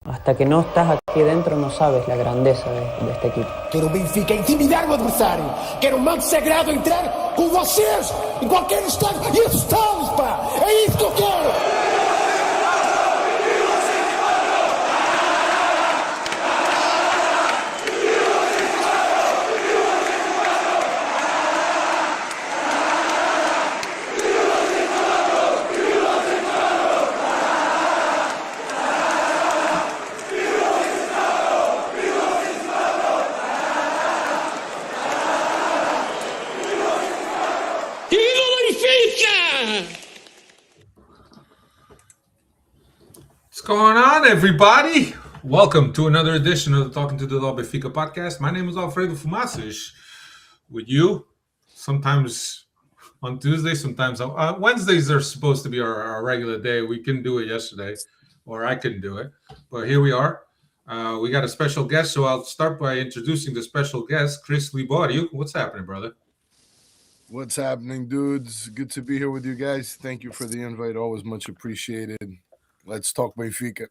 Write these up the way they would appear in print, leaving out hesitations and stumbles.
Hasta que no estás aquí dentro no sabes la grandeza de este equipo. Quero o Benfica intimidar o adversário. Quero o manto sagrado entrar com vocês em qualquer estádio. E estamos, pá! É isso que eu quero! What's going on, everybody? Welcome to another edition of the Talking to the Law Benfica podcast. My name is Alfredo Fumaças. With you, sometimes on Tuesday, sometimes on Wednesdays are supposed to be our regular day. We couldn't do it yesterday, or I couldn't do it, but here we are. We got a special guest, so I'll start by introducing the special guest, Chris Liborio. What's happening, brother? What's happening, dudes? Good to be here with you guys. Thank you for the invite. Always much appreciated. Let's talk Benfica.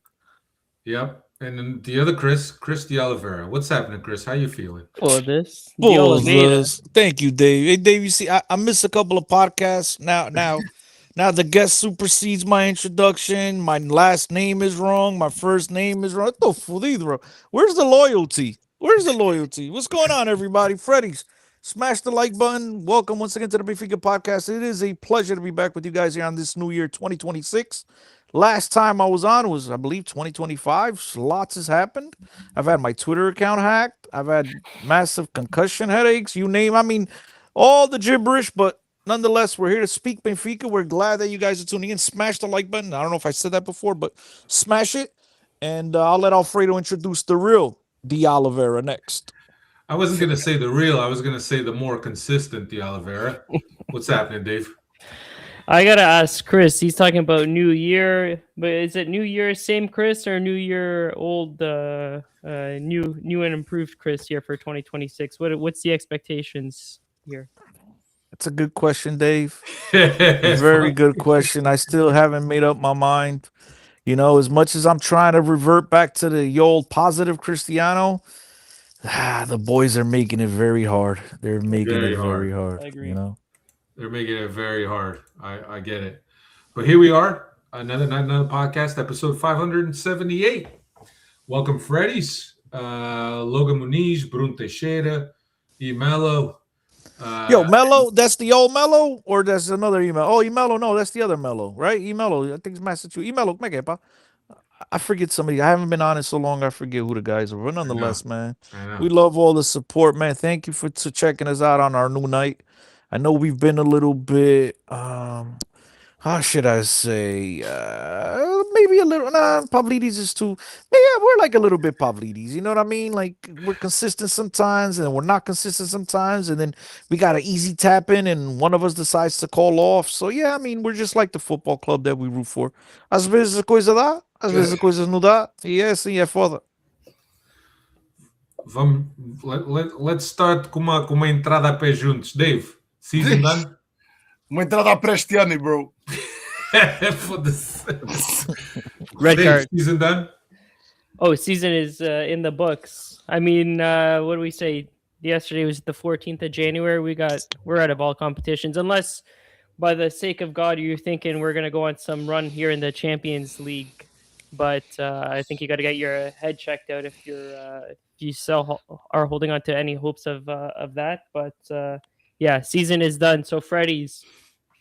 Yep. And then the other Chris de Oliveira. What's happening, Chris? How you feeling? For this. Thank you, Dave. Hey, Dave, you see, I missed a couple of podcasts. Now the guest supersedes my introduction. My last name is wrong. My first name is wrong. Where's the loyalty? What's going on, everybody? Freddy's. Smash the like button. Welcome once again to the Benfica podcast. It is a pleasure to be back with you guys here on this new year, 2026. Last time I was on was, I believe, 2025. Lots has happened. I've had my Twitter account hacked. I've had massive concussion headaches. You name, all the gibberish. But nonetheless, we're here to speak Benfica. We're glad that you guys are tuning in. Smash the like button. I don't know if I said that before, but smash it. And I'll let Alfredo introduce the real De Oliveira next. I wasn't going to say the real. I was going to say the more consistent De Oliveira. What's happening, Dave? I gotta ask Chris. He's talking about New Year, but is it New Year same Chris or New Year old, new and improved Chris here for 2026? What's the expectations here? That's a good question, Dave. Very good question. I still haven't made up my mind. You know, as much as I'm trying to revert back to the old positive Cristiano, the boys are making it very hard. They're making it very hard. I agree. You know, they're making it very hard. I get it. But here we are, another podcast, episode 578. Welcome, Freddy's, Logan Muniz, Bruno Teixeira, E Melo. Yo, Melo, that's the old Melo, or that's another email? Oh, Melo, no, that's the other Melo, right? Melo, I think it's Massachusetts. Melo, I forget somebody. I haven't been on it so long. I forget who the guys are. But nonetheless, man, we love all the support, man. Thank you for checking us out on our new night. I know we've been a little bit, how should I say, maybe a little, Pavlidis is too, yeah, we're like a little bit Pavlidis, you know what I mean? Like, we're consistent sometimes, and we're not consistent sometimes, and then we got an easy tap in, and one of us decides to call off. So, yeah, I mean, we're just like the football club that we root for. Às vezes a coisa dá, às vezes a coisa não dá, e é assim, é foda. Let's start com uma entrada a pé juntos. Dave, season done? Uma entrada a Prestiani, bro. Red Dave, card. season done? Oh, season is in the books. I mean, what do we say? Yesterday was the 14th of January. We're out of all competitions, unless by the sake of God, you're thinking we're going to go on some run here in the Champions League. But I think you got to get your head checked out if you still are holding on to any hopes of that. But yeah, season is done. So Freddy's,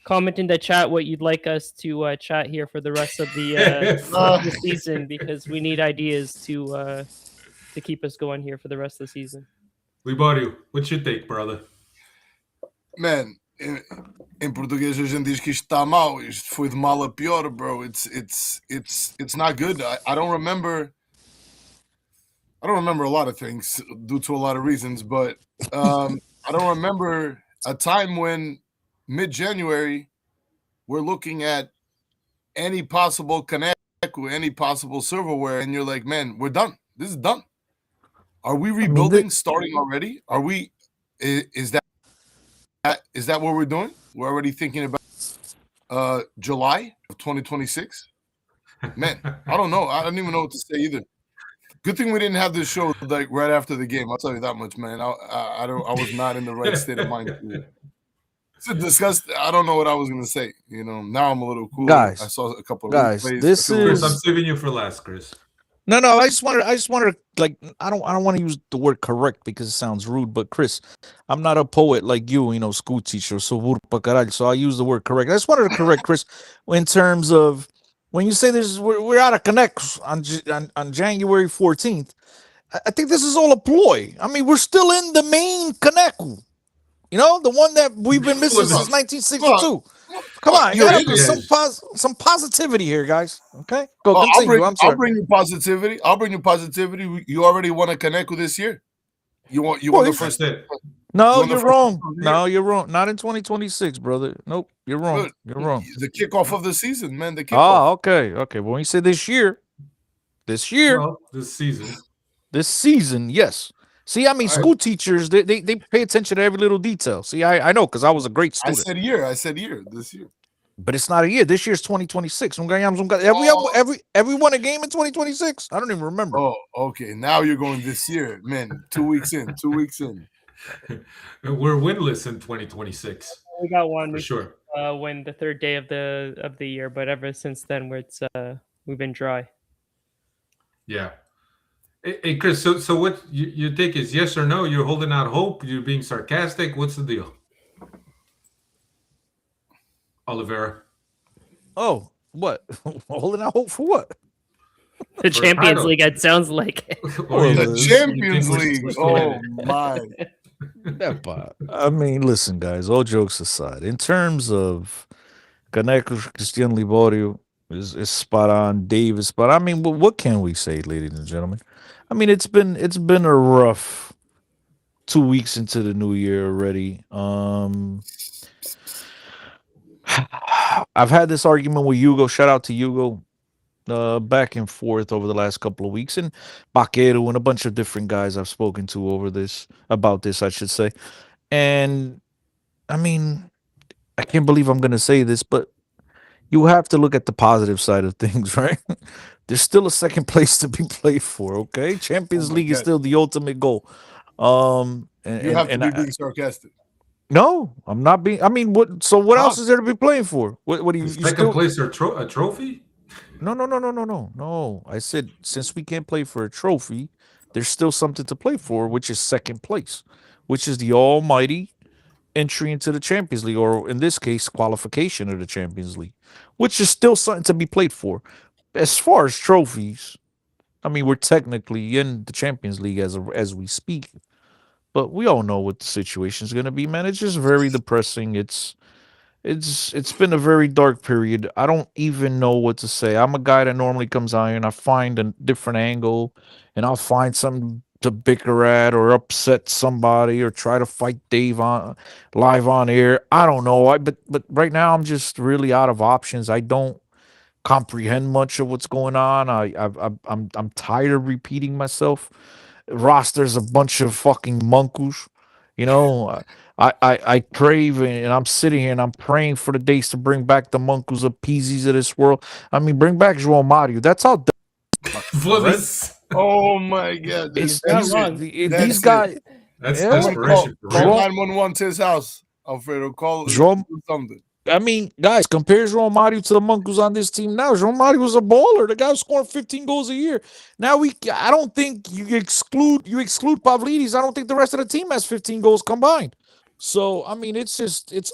comment in the chat what you'd like us to chat here for the rest of the season, because we need ideas to keep us going here for the rest of the season. Liborio, what's your take, brother? Man, em português a gente diz que isto está mal. Isto foi de mal a pior, bro. It's not good. I don't remember a lot of things due to a lot of reasons, but I don't remember a time when mid-January we're looking at any possible connect with any possible silverware, and you're like, man, we're done. This is done. Are we rebuilding starting already? Are we? Is that what we're doing? We're already thinking about July of 2026. Man, I don't know. I don't even know what to say either. Good thing we didn't have this show like right after the game. I'll tell you that much, man. I was not in the right state of mind to discuss. I don't know what I was gonna say. Now I'm a little cooler. Guys, I saw a couple of guys, replays. this Chris, I'm is saving you for last, Chris. no. I just wanted like I don't want to use the word correct because it sounds rude. But Chris, I'm not a poet like you, school teacher. So I use the word correct. I just wanted to correct Chris in terms of when you say we're out of connect on January 14th. I think this is all a ploy. I mean, we're still in the main connect. The one that we've been missing since 1962. Come on, you gotta put some positivity here, guys. Okay, go continue. I'm sorry. I'll bring you positivity. You already want to connect with this year. You want the first. No, you're wrong. No, you're wrong. Not in 2026, brother. Nope, you're wrong. Good. You're wrong. The kickoff of the season, man. The kickoff. Oh, okay. But when you say this year, This season, yes. See, I mean, school teachers, they pay attention to every little detail. See, I know because I was a great student. I said year. This year. But it's not a year. This year's 2026. Have we won a game in 2026? I don't even remember. Oh, okay. Now you're going this year, man. 2 weeks in. We're winless in 2026. We got one for sure. Win the third day of the year, but ever since then, we've been dry. Yeah. Hey, Chris. So what you think is yes or no? You're holding out hope. You're being sarcastic. What's the deal? Oliveira. Oh, what? Holding out hope for what? The Champions League, it sounds like. The Champions League. Oh, my. I mean, listen, guys, all jokes aside, in terms of Caneco Cristian Liborio is spot on, Dave is spot on. I mean, what can we say, ladies and gentlemen? I mean, it's been a rough 2 weeks into the new year already. I've had this argument with Hugo. Shout out to Hugo. Back and forth over the last couple of weeks, and Baquero and a bunch of different guys I've spoken to about this, I should say. And I mean, I can't believe I'm going to say this, but you have to look at the positive side of things, right? There's still a second place to be played for. Okay, Champions League is still the ultimate goal. You have to be being sarcastic. No, I'm not being. I mean, what? So what else is there to be playing for? What do you? Second place or a trophy? No. I said since we can't play for a trophy, there's still something to play for, which is second place, which is the almighty entry into the Champions League, or in this case, qualification of the Champions League, which is still something to be played for. As far as trophies, I mean, we're technically in the Champions League as we speak, but we all know what the situation is going to be, man. It's just very depressing. It's been a very dark period. I don't even know what to say. I'm a guy that normally comes on here and I find a different angle, and I'll find something to bicker at or upset somebody or try to fight Dave live on air. I don't know. But right now I'm just really out of options. I don't comprehend much of what's going on. I'm tired of repeating myself. Roster's a bunch of fucking monkus. I crave, and I'm sitting here and I'm praying for the days to bring back the Monkus of Pizzi's of this world. I mean, bring back João Mario. That's how. Oh my God! These guys. That's desperation. Call 911 to his house, Alfredo. Call something. I mean, guys, compare João Mario to the Monkus on this team now. João Mario was a baller. The guy was scoring 15 goals a year. Now I don't think you exclude Pavlidis. I don't think the rest of the team has 15 goals combined. So I mean, it's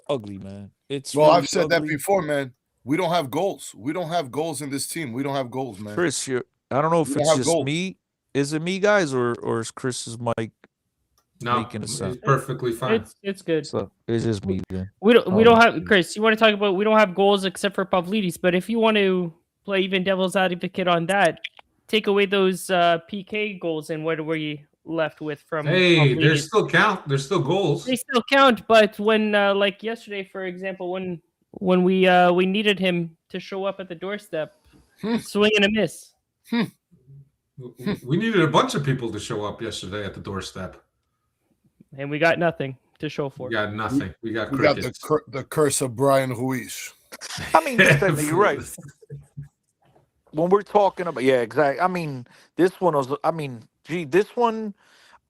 ugly, man. I've said that before, man. We don't have goals. We don't have goals in this team. We don't have goals, man. Chris, I don't know if it's just me. Is it me, guys, or is Chris's mic making a sound? It's perfectly fine. It's good. So it's just me. Then. We don't have Chris. You want to talk about we don't have goals except for Pavlidis, but if you want to play even devil's advocate on that, take away those PK goals, and what were you left with from? Hey, they still count. There's still goals. They still count, but when like yesterday, for example, when we needed him to show up at the doorstep, swing and a miss. We needed a bunch of people to show up yesterday at the doorstep, and we got nothing to show for. We got nothing. We got the curse of Brian Ruiz. I mean, you're right. when we're talking about, yeah, exactly. I mean, this one was. I mean, gee, this one.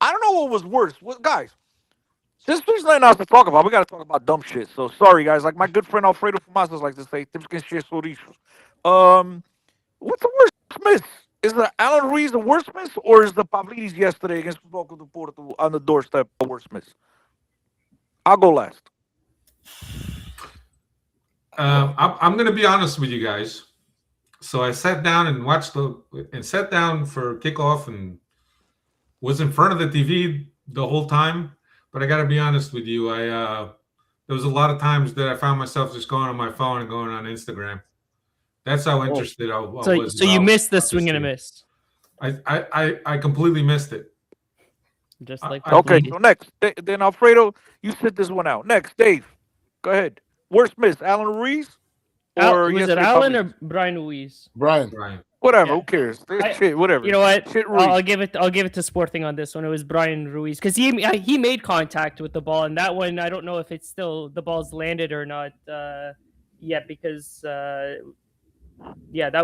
I don't know what was worse. What guys? Since there's nothing else to talk about, we got to talk about dumb shit. So sorry, guys. Like my good friend Alfredo Fumasas likes to say, "Temos que encher chouriços." What's the worst miss? Is the Alan Ruiz the worst miss, or is the Pavlidis yesterday against Futebol Clube do Porto on the doorstep the worst miss? I'll go last. I'm going to be honest with you guys. So I sat down and sat down for kickoff and was in front of the TV the whole time. But I got to be honest with you. There was a lot of times that I found myself just going on my phone and going on Instagram. That's how interested I was. So you missed the swing and a miss. I completely missed it. Just like okay. So next, then Alfredo, you sit this one out. Next, Dave, go ahead. Worst miss, Alan Ruiz, or was it Alan or Brian Ruiz? Brian. Whatever. Yeah. Who cares? Shit, whatever. You know what? Shit, Ruiz. I'll give it to Sporting on this one. It was Brian Ruiz because he made contact with the ball, and that one I don't know if it's still the ball's landed or not yet because that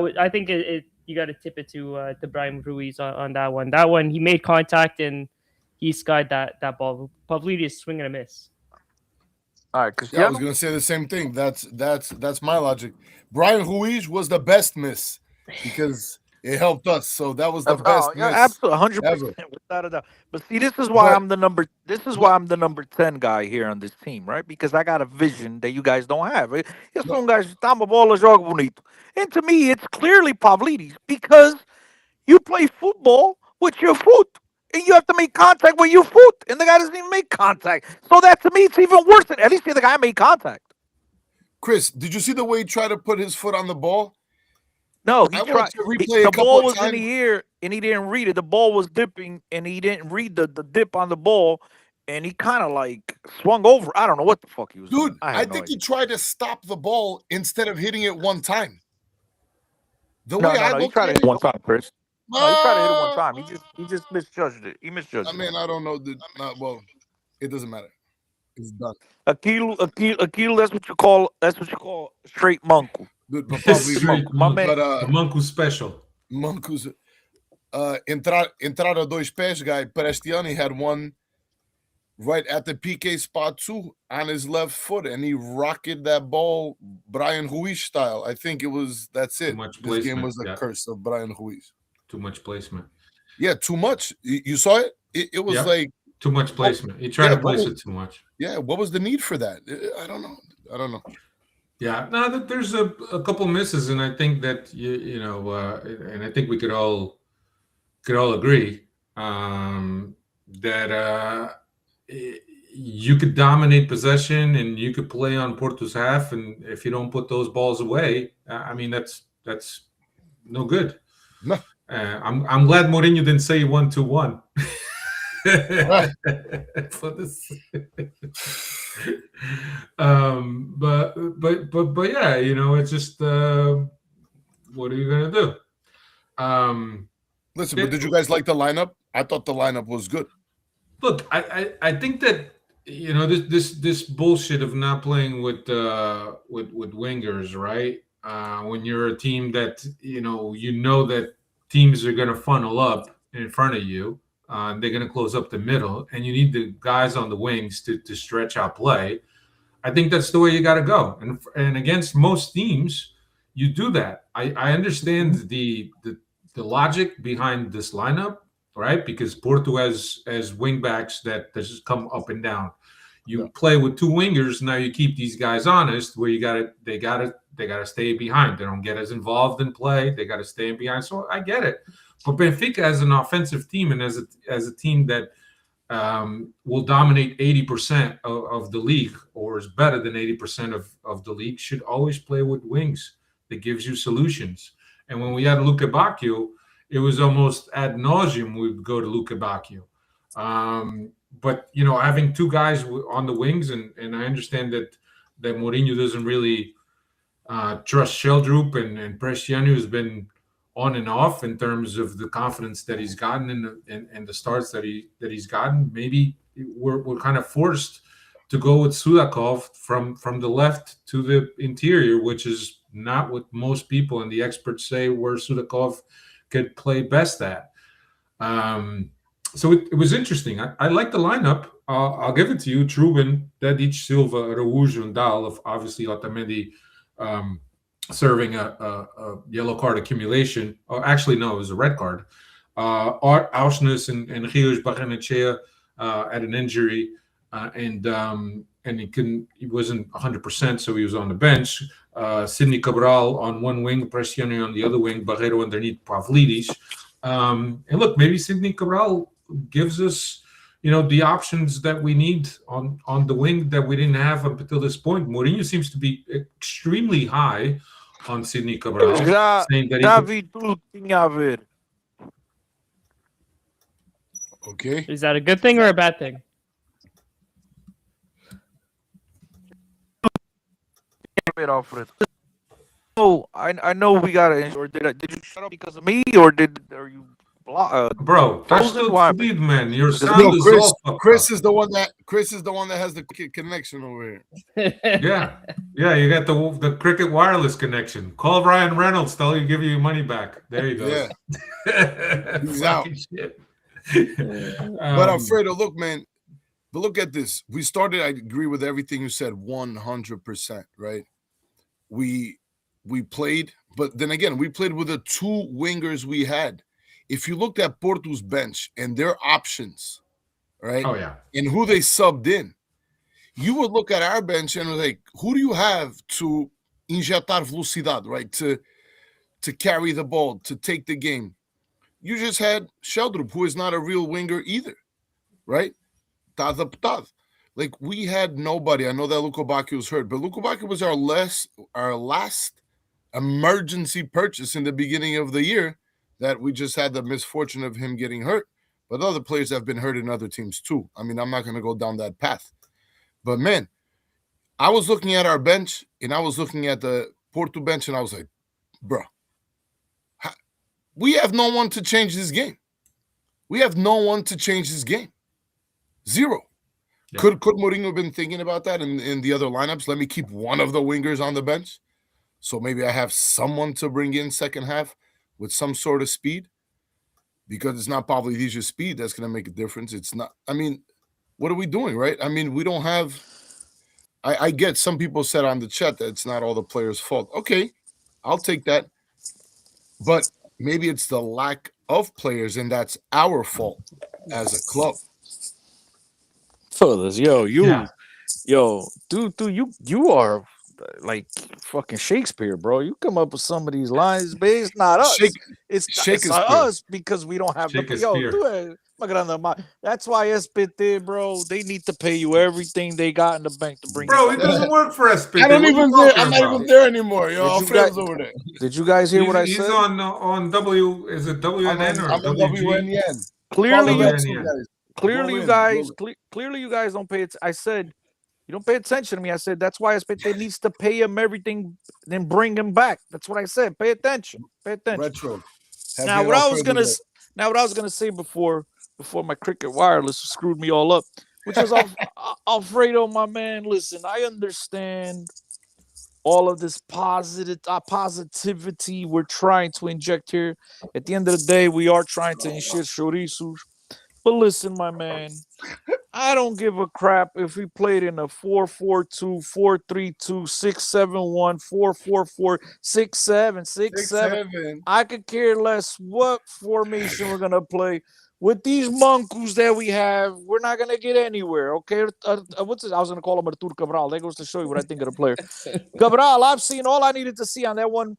was I think you got to tip it to Brian Ruiz on that one. That one he made contact and he skied that ball. Pavlidis swing and a miss. All right, because I was gonna say the same thing. That's my logic. Brian Ruiz was the best miss because it helped us. So that was the best miss. Absolutely, 100%, without a doubt. But see, this is why I'm the number 10 guy here on this team, right? Because I got a vision that you guys don't have. Guys, and to me, it's clearly Pavlidis because you play football with your foot. And you have to make contact with your foot, and the guy doesn't even make contact. So that to me, it's even worse. At least the guy made contact. Chris, did you see the way he tried to put his foot on the ball? No, he tried. The ball was in the air, and he didn't read it. The ball was dipping, and he didn't read the dip on the ball, and he kind of like swung over. I don't know what the fuck he was doing. Dude, I think he tried to stop the ball instead of hitting it one time. He tried to hit it one time, Chris. No, he tried to hit it one time. He just misjudged it. He misjudged it. I mean, I don't know. Well, it doesn't matter. It's done. Akil, that's what you call straight Manco. Dude, my man, Manco special. Manco's entrada dois pés guy. Prestiani had one right at the PK spot too on his left foot, and he rocketed that ball Brian Ruiz style. I think that's it. This game was the curse of Brian Ruiz. Too much placement. Yeah, too much. You saw it? It was like too much placement. He tried to place it too much. Yeah, what was the need for that? I don't know. Yeah, no, there's a couple misses, and I think that you know, and I think we could all agree that you could dominate possession and you could play on Porto's half, and if you don't put those balls away, I mean that's no good. No. I'm glad Mourinho didn't say 1-2-1. For this. But yeah, you know, it's just what are you gonna do? Listen, but did you guys like the lineup? I thought the lineup was good. Look, I think that you know this bullshit of not playing with wingers, right? When you're a team that you know that teams are going to funnel up in front of you. They're going to close up the middle, and you need the guys on the wings to stretch out play. I think that's the way you got to go. And against most teams, you do that. I understand the logic behind this lineup, right? Because Porto has wing backs that just come up and down. You play with two wingers, now you keep these guys honest. Where they gotta stay behind. They don't get as involved in play. They gotta stay behind. So I get it. But Benfica as an offensive team and as a team that will dominate 80% of the league, or is better than 80% of the league, should always play with wings. That gives you solutions. And when we had Luca Bacchio, it was almost ad nauseum we would go to Luca Bacchio. But you know, having two guys on the wings, and I understand that Mourinho doesn't really trust Sheldrup and Prestiani has been on and off in terms of the confidence that he's gotten and the starts that he's gotten. Maybe we're kind of forced to go with Sudakov from the left to the interior, which is not what most people and the experts say where Sudakov could play best at. So it was interesting. I like the lineup. I'll give it to you. Trubin, Dedic, Silva, Araújo, and Dal, of obviously Otamendi serving a yellow card accumulation. Oh, actually, no, it was a red card. Art Auschness and Rios Barrenechea had an injury, and he wasn't 100%, so he was on the bench. Sidney Cabral on one wing, Pressione on the other wing, Barreiro underneath Pavlidis. And look, maybe Sidney Cabral gives us, the options that we need on the wing that we didn't have up until this point. Mourinho seems to be extremely high on Sidney Cabral, saying that David tudo tinha a ver. Okay. Is that a good thing or a bad thing? Alfred. Oh, I know we got an or did you shut up because of me, or are you bro, lead, man. Your sound is Chris, all Chris is the one that has the connection over here. Yeah, you got the Cricket wireless connection. Call Ryan Reynolds, tell you give you your money back. There you go. Yeah. He's out. Shit. But Alfredo, look, man, but look at this. We started, I agree with everything you said 100%, right? We played, but then again, we played with the two wingers we had. If you looked at Porto's bench and their options, right? Oh, yeah. And who they subbed in, you would look at our bench and like, who do you have to injetar velocidade, right? To carry the ball, to take the game. You just had Sheldrup, who is not a real winger either, right? Like, we had nobody. I know that Lukobaki was hurt, but Lukobaki was our last emergency purchase in the beginning of the year that we just had the misfortune of him getting hurt. But other players have been hurt in other teams too. I mean, I'm not going to go down that path. But, man, I was looking at our bench, and I was looking at the Porto bench, and I was like, bro, we have no one to change this game. We have no one to change this game. Zero. Yeah. Could Mourinho have been thinking about that in the other lineups? Let me keep one of the wingers on the bench, so maybe I have someone to bring in second half with some sort of speed, because it's not probably Pavlidis' speed that's going to make a difference. It's not. I mean, what are we doing, right? I mean, we don't have. I get some people said on the chat that it's not all the players' fault. Okay, I'll take that, but maybe it's the lack of players, and that's our fault as a club. Fellas, dude, you are like fucking Shakespeare, bro. You come up with some of these lines, but it's not us. It's not us because we don't have the that's why SPT, bro. They need to pay you everything they got in the bank to bring. Bro, it doesn't work for SPT. I'm not even there anymore. Alfredo's over there. Did you guys hear what I said? He's on W. Is it WNN or WNN? Clearly, you guys don't pay it. I said you don't pay attention to me. I said that's why SPT needs to pay him everything, then bring him back. That's what I said. Pay attention. Retro. Now what I was gonna say before my Cricket wireless screwed me all up, which was Alfredo, my man. Listen, I understand all of this positivity we're trying to inject here. At the end of the day, we are trying to inject chorizos. But listen, my man, I don't give a crap if we played in a 4-4-2, 4-3-2, 6-7-1, 4-4-4, 6-7, 6-7. I could care less what formation we're going to play. With these monkeys that we have, we're not going to get anywhere, okay? What's it? I was going to call him Artur Cabral. That goes to show you what I think of the player. Cabral, I've seen all I needed to see on that one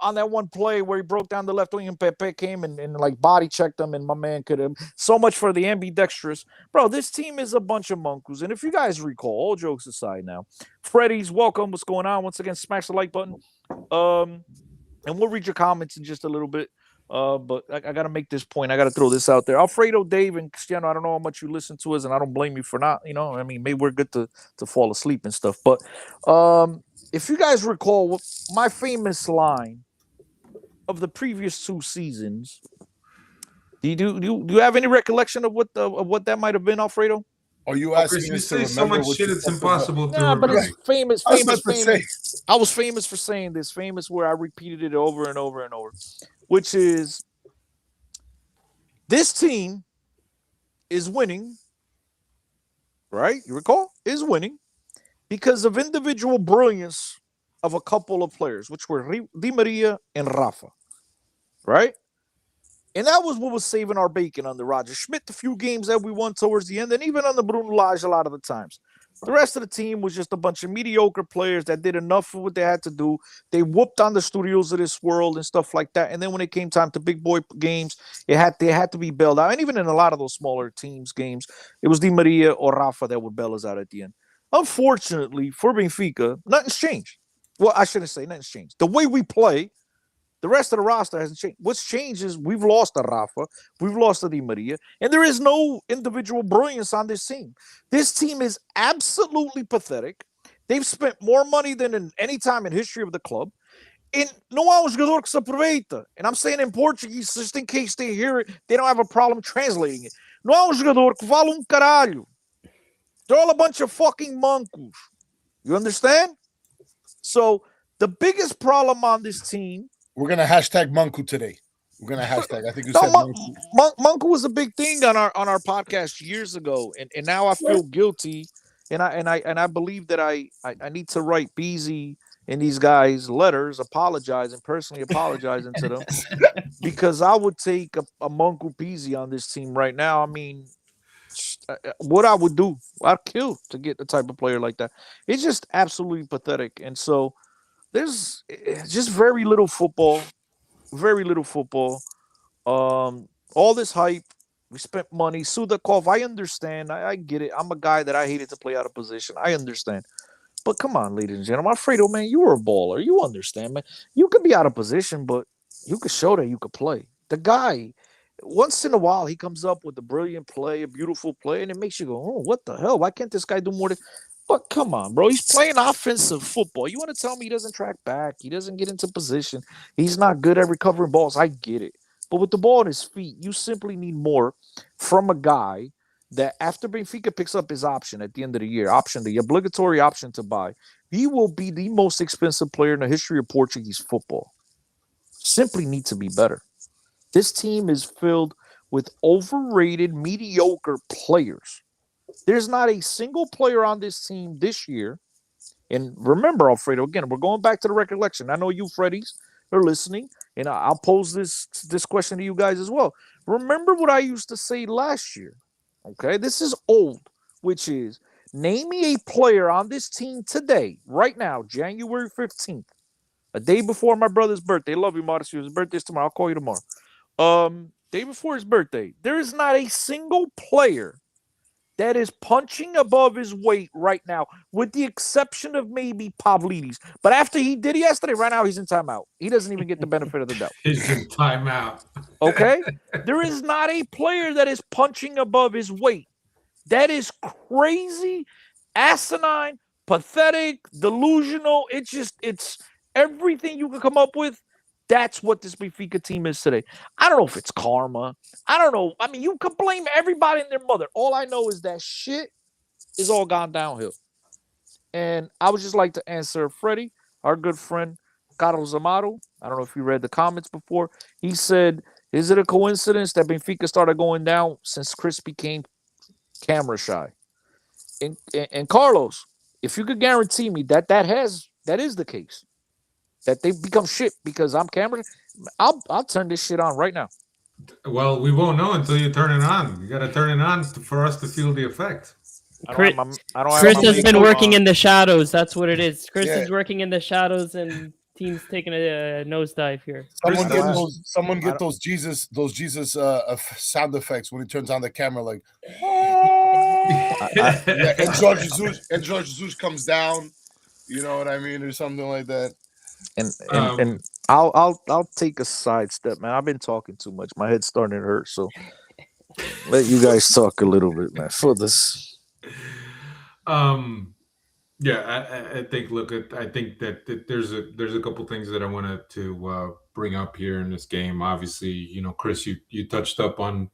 play where he broke down the left wing and Pepe came and like body checked him, and my man could have. So much for the ambidextrous. Bro, this team is a bunch of monkeys. And if you guys recall, all jokes aside now, Freddy's, welcome. What's going on? Once again, smash the like button. And we'll read your comments in just a little bit. But I got to make this point. I got to throw this out there. Alfredo, Dave, and Cristiano, I don't know how much you listen to us, and I don't blame you for not, I mean, maybe we're good to fall asleep and stuff. But if you guys recall, my famous line of the previous 2 seasons, do you have any recollection of what that might have been, Alfredo? Are you Oh, Chris, asking you us to say so remember much what shit, you it's said for the- impossible to Nah, but remember. it's famous, I was famous, about to famous. say. I was famous for saying this, famous where I repeated it over and over and over, which is this team is winning, right? You recall? Is winning because of individual brilliance of a couple of players, which were Di Maria and Rafa, right? And that was what was saving our bacon on the Roger Schmidt, the few games that we won towards the end, and even on the Bruno Lage a lot of the times. The rest of the team was just a bunch of mediocre players that did enough of what they had to do. They whooped on the studios of this world and stuff like that. And then when it came time to big boy games, they had to be bailed out. And even in a lot of those smaller teams games, it was Di Maria or Rafa that would bail us out at the end. Unfortunately, for Benfica, nothing's changed. Well, I shouldn't say nothing's changed. The way we play, the rest of the roster hasn't changed. What's changed is we've lost a Rafa, we've lost a Di Maria, and there is no individual brilliance on this team. This team is absolutely pathetic. They've spent more money than in any time in history of the club. And não há jogador que se aproveita. And I'm saying in Portuguese, just in case they hear it, they don't have a problem translating it. Não há jogador que vale caralho. They're all a bunch of fucking mancos. You understand? So the biggest problem on this team. We're gonna hashtag Manku today. We're gonna hashtag. I think you No, said Manku. Monk was a big thing on our podcast years ago, and now I feel guilty, and I believe that I need to write Beezy and these guys letters apologizing, personally apologizing to them, because I would take a Monku Beezy on this team right now. I mean, what I would do, I'd kill to get the type of player like that. It's just absolutely pathetic, and so there's just very little football. Very little football. All this hype. We spent money. Sudakov, I understand. I get it. I'm a guy that I hated to play out of position. I understand. But come on, ladies and gentlemen. Alfredo, man, you were a baller. You understand, man. You could be out of position, but you could show that you could play. The guy, once in a while, he comes up with a brilliant play, a beautiful play, and it makes you go, oh, what the hell? Why can't this guy do more? But come on, bro. He's playing offensive football. You want to tell me he doesn't track back? He doesn't get into position. He's not good at recovering balls. I get it. But with the ball at his feet, you simply need more from a guy that after Benfica picks up his option at the end of the year, the obligatory option to buy, he will be the most expensive player in the history of Portuguese football. Simply need to be better. This team is filled with overrated, mediocre players. There's not a single player on this team this year. And remember, Alfredo, again, we're going back to the recollection. I know you, Freddies, are listening, and I'll pose this question to you guys as well. Remember what I used to say last year. Okay, this is old, which is name me a player on this team today, right now, January 15th, a day before my brother's birthday. Love you, Marcio. His birthday's tomorrow. I'll call you tomorrow. Day before his birthday. There is not a single player that is punching above his weight right now, with the exception of maybe Pavlidis. But after he did it yesterday, right now he's in timeout. He doesn't even get the benefit of the doubt. He's in timeout. Okay? There is not a player that is punching above his weight. That is crazy, asinine, pathetic, delusional. It's everything you can come up with. That's what this Benfica team is today. I don't know if it's karma. I don't know. I mean, you can blame everybody and their mother. All I know is that shit is all gone downhill. And I would just like to answer Freddie, our good friend, Carlos Amaro. I don't know if you read the comments before. He said, is it a coincidence that Benfica started going down since Chris became camera shy? And Carlos, if you could guarantee me that is the case, that they become shit because I'm camera, I'll turn this shit on right now. Well, we won't know until you turn it on. You got to turn it on for us to feel the effect. Chris Chris has been working in the shadows. That's what it is. Chris Yeah. is working in the shadows, and team's taking a nosedive here. Someone get those Jesus sound effects when he turns on the camera, like yeah, and George Jesus comes down, you know what I mean, or something like that. And I'll take a sidestep, man. I've been talking too much. My head's starting to hurt, so let you guys talk a little bit, man. For this, yeah, I think. Look, I think that there's a couple things that I wanted to bring up here in this game. Obviously, you know, Chris, you touched up on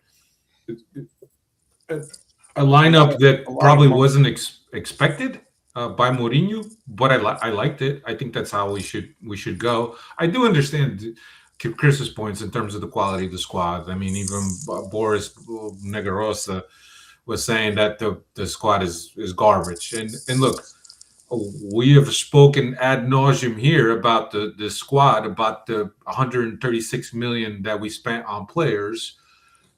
a lineup that a lot probably of fun. wasn't expected by Mourinho, but I liked it. I think that's how we should go. I do understand Chris's points in terms of the quality of the squad. I mean, even Boris Negarosa was saying that the squad is garbage. And look, we have spoken ad nauseum here about the squad, about the 136 million that we spent on players.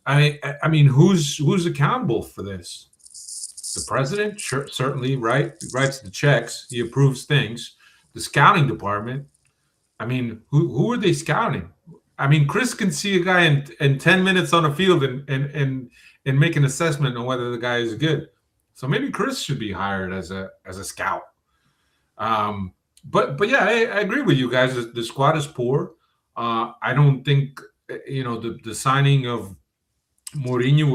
I mean, who's accountable for this? The president, sure, certainly, right? He writes the checks, he approves things. The scouting department. I mean, who are they scouting? I mean, Chris can see a guy in 10 minutes on a field and make an assessment on whether the guy is good. So maybe Chris should be hired as a scout. But yeah, I agree with you guys. The squad is poor. I don't think the signing of Mourinho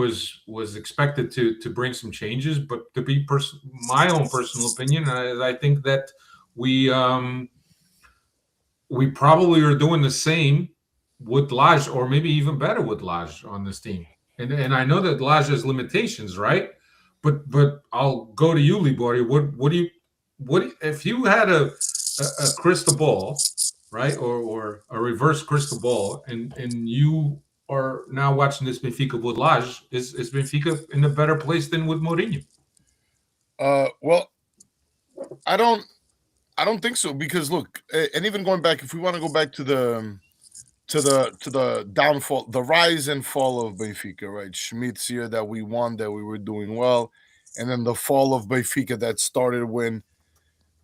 was expected to bring some changes, but to be my own personal opinion, I think that we probably are doing the same with Lage, or maybe even better with Lage on this team. And I know that Lage has limitations, right? But I'll go to you, Libori. What if you had a crystal ball, right, or a reverse crystal ball, and you are now watching this Benfica with Lage? Is Benfica in a better place than with Mourinho? Well, I don't think so, because look, and even going back, if we want to go back to the downfall, the rise and fall of Benfica, right? Schmidt's year that we won, that we were doing well, and then the fall of Benfica that started when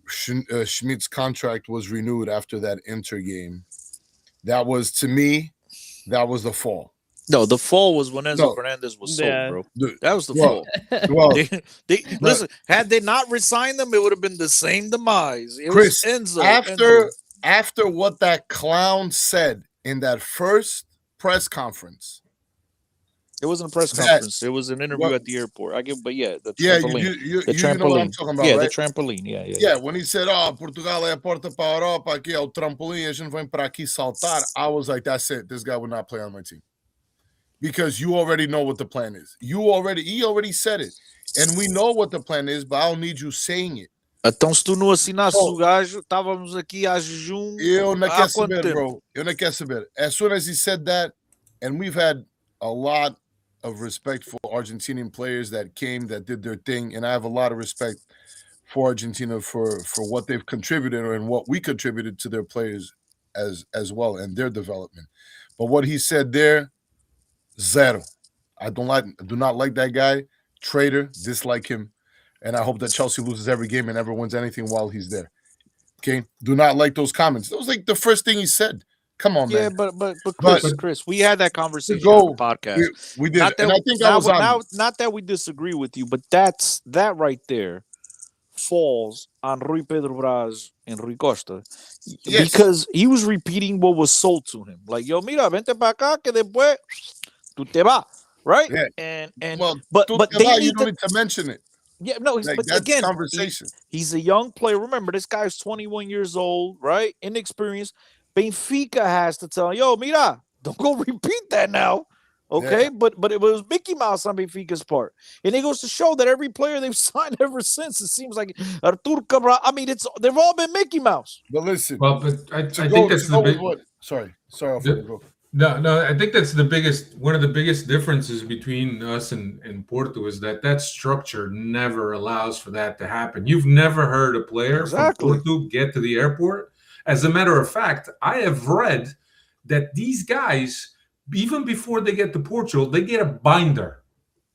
Schmidt's contract was renewed after that Inter game. That was, to me, that was the fall. No, the fall was when Enzo Fernandez was sold, bro. That was the fall. Well, listen, had they not resigned them, it would have been the same demise. It Chris, was Enzo. After what that clown said in that first press conference. It wasn't a press conference. It was an interview at the airport. The trampoline. You know what I'm talking about, right? The trampoline. Yeah, when he said, Portugal é a porta para a Europa, aqui é o trampolim, a gente vem para aqui saltar, I was like, that's it. This guy would not play on my team. Because you already know what the plan is. He already said it. And we know what the plan is, but I don't need you saying it. Então, se tu não assinasse o gajo, estávamos aqui a jejum. Eu não quero saber, bro. Eu não quero saber. As soon as he said that, and we've had a lot of respect for Argentinian players that came, that did their thing, and I have a lot of respect for Argentina for what they've contributed and what we contributed to their players as well and their development. But what he said there, zero. I do not like that guy. Traitor, dislike him. And I hope that Chelsea loses every game and never wins anything while he's there. Okay? Do not like those comments. That was like the first thing he said. Come on, man. Yeah, but Chris, we had that conversation on the podcast. We did. And I think not that we disagree with you, but that right there falls on Rui Pedro Braz and Rui Costa. Yes. Because he was repeating what was sold to him. Like, yo, mira, vente para acá que después tú te vas. Right? Yeah. But you don't need to mention it. Yeah, no, but again, conversation. He's a young player. Remember, this guy's 21 years old, right? Inexperienced. Benfica has to tell, yo, mira, don't go repeat that now. Okay, yeah. But it was Mickey Mouse on Benfica's part. And it goes to show that every player they've signed ever since, it seems like Artur Cabral, I mean, they've all been Mickey Mouse. But listen. Well, but I think that's the big... Sorry, go. No, I think that's one of the biggest differences between us and Porto is that structure never allows for that to happen. You've never heard a player from Porto get to the airport. As a matter of fact, I have read that these guys, even before they get to Portugal, they get a binder.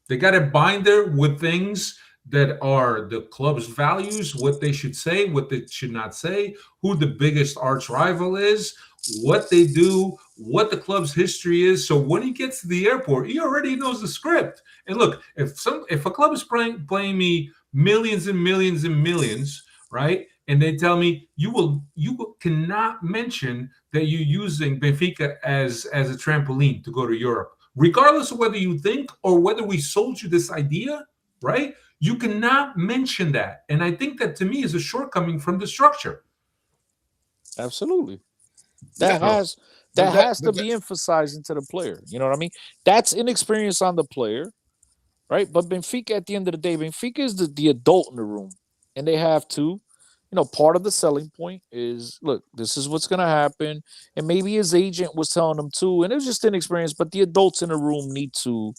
They got a binder with things that are the club's values, what they should say, what they should not say, who the biggest arch rival is, what they do, what the club's history is. So when he gets to the airport, he already knows the script. And look, if a club is playing me millions and millions and millions, right? And they tell me you cannot mention that you're using Benfica as a trampoline to go to Europe, regardless of whether you think or whether we sold you this idea, right? You cannot mention that. And I think that to me is a shortcoming from the structure. Absolutely. That has to be emphasized into the player. You know what I mean? That's inexperience on the player. right? But Benfica, at the end of the day, Benfica is the adult in the room, and they have to. Part of the selling point is, look, this is what's going to happen, and maybe his agent was telling him too, and it was just inexperience. But the adults in the room need to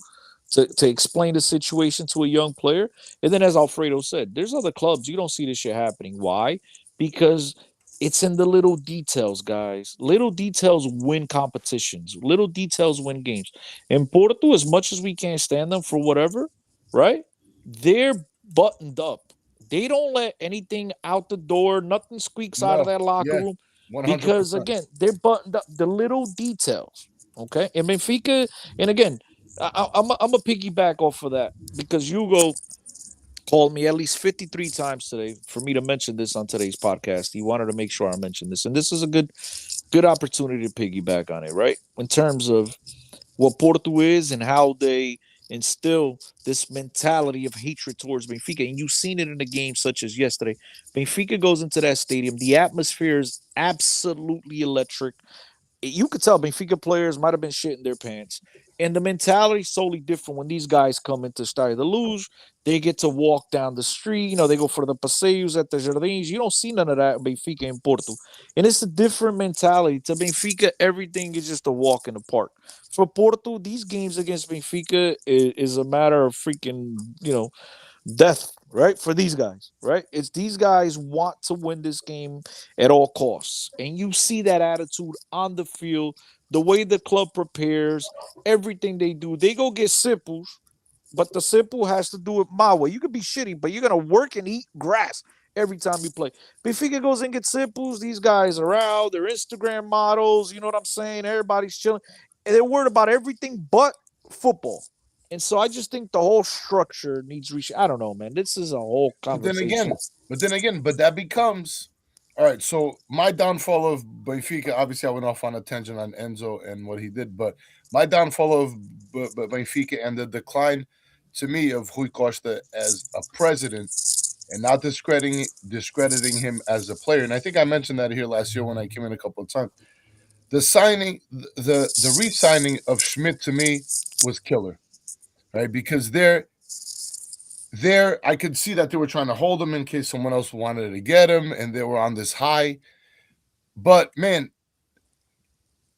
explain the situation to a young player. And then, as Alfredo said, there's other clubs you don't see this shit happening. Why? Because it's in the little details, guys. Little details win competitions. Little details win games. In Porto, as much as we can't stand them for whatever, right? They're buttoned up. They don't let anything out the door. Nothing squeaks out of No, that locker yeah, room because, 100%. again, they're buttoned up. The little details, okay? And Benfica, and again, I'm a piggyback off of that because Hugo called me at least 53 times today for me to mention this on today's podcast. He wanted to make sure I mentioned this, and this is a good opportunity to piggyback on it, right? In terms of what Porto is and how they instill this mentality of hatred towards Benfica. And you've seen it in a game such as yesterday. Benfica goes into that stadium. The atmosphere is absolutely electric. You could tell Benfica players might have been shitting their pants. And the mentality is solely different when these guys come into Estádio da Luz. They get to walk down the street. They go for the passeios at the Jardins. You don't see none of that in Benfica in Porto. And it's a different mentality. To Benfica, everything is just a walk in the park. For Porto, these games against Benfica is a matter of freaking, death, right? For these guys, right? It's these guys want to win this game at all costs. And you see that attitude on the field, the way the club prepares, everything they do. They go get Sipples, but the Sipple has to do it my way. You could be shitty, but you're going to work and eat grass every time you play. Benfica goes and gets Sipples. These guys are out. They're Instagram models. You know what I'm saying? Everybody's chilling. And they're worried about everything but football. And so I just think the whole structure needs I don't know, man. This is a whole But then conversation. again, but that becomes all right. So my downfall of Benfica, obviously, I went off on a tangent on Enzo and what he did, but my downfall of Benfica and the decline to me of Rui Costa as a president and not discrediting him as a player. And I think I mentioned that here last year when I came in a couple of times. The signing, the re-signing of Schmidt to me was killer, right? Because there I could see that they were trying to hold him in case someone else wanted to get him, and they were on this high. But man,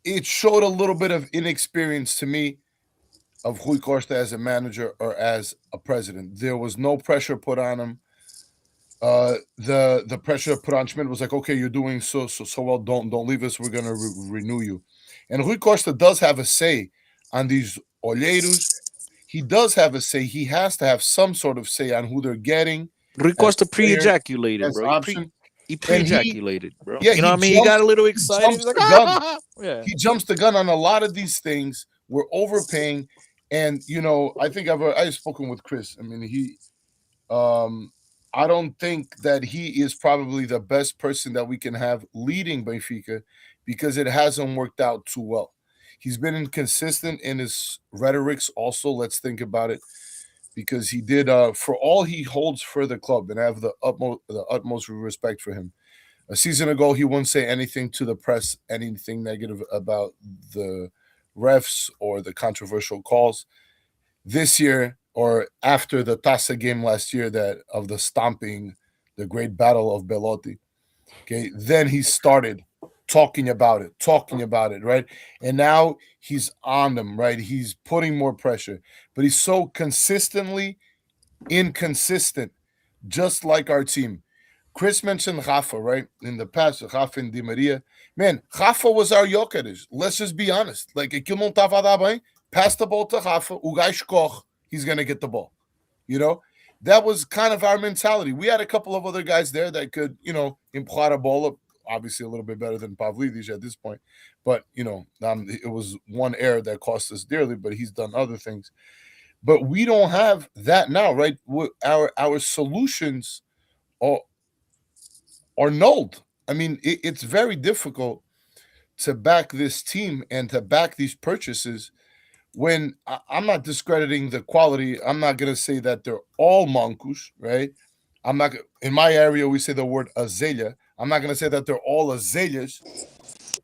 it showed a little bit of inexperience to me of Rui Costa as a manager or as a president. There was no pressure put on him. The pressure put on Schmidt was like, okay, you're doing so well. Don't leave us. We're gonna renew you. And Rui Costa does have a say on these olheiros. He does have a say. He has to have some sort of say on who they're getting. Rui As Costa player, pre-ejaculated, as bro. option. He And pre-ejaculated, bro. yeah, You know what I mean? He got a little excited. He's like, the gun. yeah. He jumps the gun on a lot of these things. We're overpaying, and I think I've spoken with Chris. I mean, I don't think that he is probably the best person that we can have leading Benfica because it hasn't worked out too well. He's been inconsistent in his rhetorics. Also, let's think about it because he did for all he holds for the club, and I have the utmost respect for him. A season ago, he wouldn't say anything to the press, anything negative about the refs or the controversial calls. This year, or after the Tassa game last year, that of the stomping, the great battle of Belotti. Okay, then he started talking about it, right? And now he's on them, right? He's putting more pressure, but he's so consistently inconsistent, just like our team. Chris mentioned Rafa, right? In the past, Rafa and Di Maria. Man, Rafa was our Jokeres. Let's just be honest. Like, aquilo não estava a dar bem. Pass the ball to Rafa. O gajo corre. He's going to get the ball. That was kind of our mentality. We had a couple of other guys there that could, empurrar a bola. Obviously, a little bit better than Pavlidis at this point. But, it was one error that cost us dearly, but he's done other things. But we don't have that now, right? Our solutions are nulled. I mean, it's very difficult to back this team and to back these purchases when I'm not discrediting the quality. I'm not going to say that they're all mancos, right? I'm not. In my area, we say the word azalea. I'm not going to say that they're all azaleas.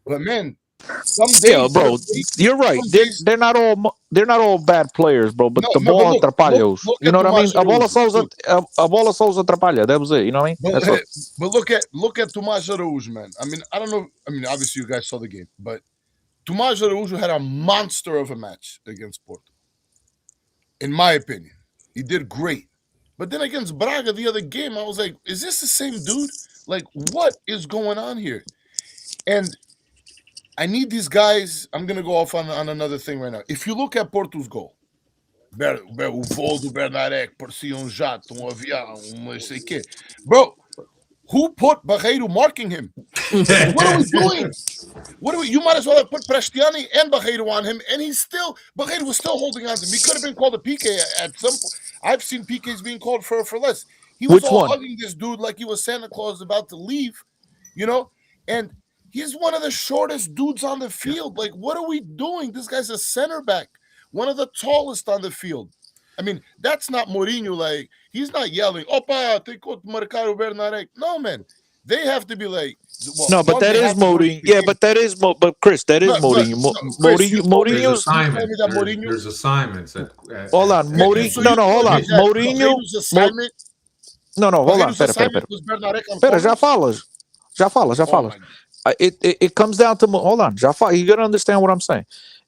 But man, Some Yeah, days bro, you're right. some days. They're not all bad players, bro. But the No, but ball atrapalha-os. look You at know what I mean? Tomás Araújo. Dude, A bola só os atrapalha. That was it. You know what I mean? But That's what. but look at Tomás Araújo, man. I mean, I don't know. I mean, obviously you guys saw the game, but Tomás Araújo had a monster of a match against Porto. In my opinion, he did great. But then against Braga the other game, I was like, is this the same dude? Like, what is going on here? And I need these guys. I'm gonna go off on another thing right now. If you look at Porto's goal, o voo do Bernarek parecia jato, avião, não sei o quê. Bro, who put Barreiro marking him? What are we doing? You might as well have put Prestiani and Barreiro on him, and Barreiro was still holding on to him. He could have been called a PK at some point. I've seen PKs being called for less. He was Which all one? hugging this dude like he was Santa Claus about to leave, and he's one of the shortest dudes on the field. Like, what are we doing? This guy's a center back, one of the tallest on the field. I mean, that's not Mourinho. Like, he's not yelling, Opa, tem que marcar o Bernarek. No, man. They have to be like, No, but that is Mourinho. Yeah, but that is but Chris, that is Mourinho. Mourinho's There's assignments. Hold on, Mourinho. No, hold on. Mourinho. No, hold on. Pera, já falas. It comes down to hold on. You gotta understand what I'm saying.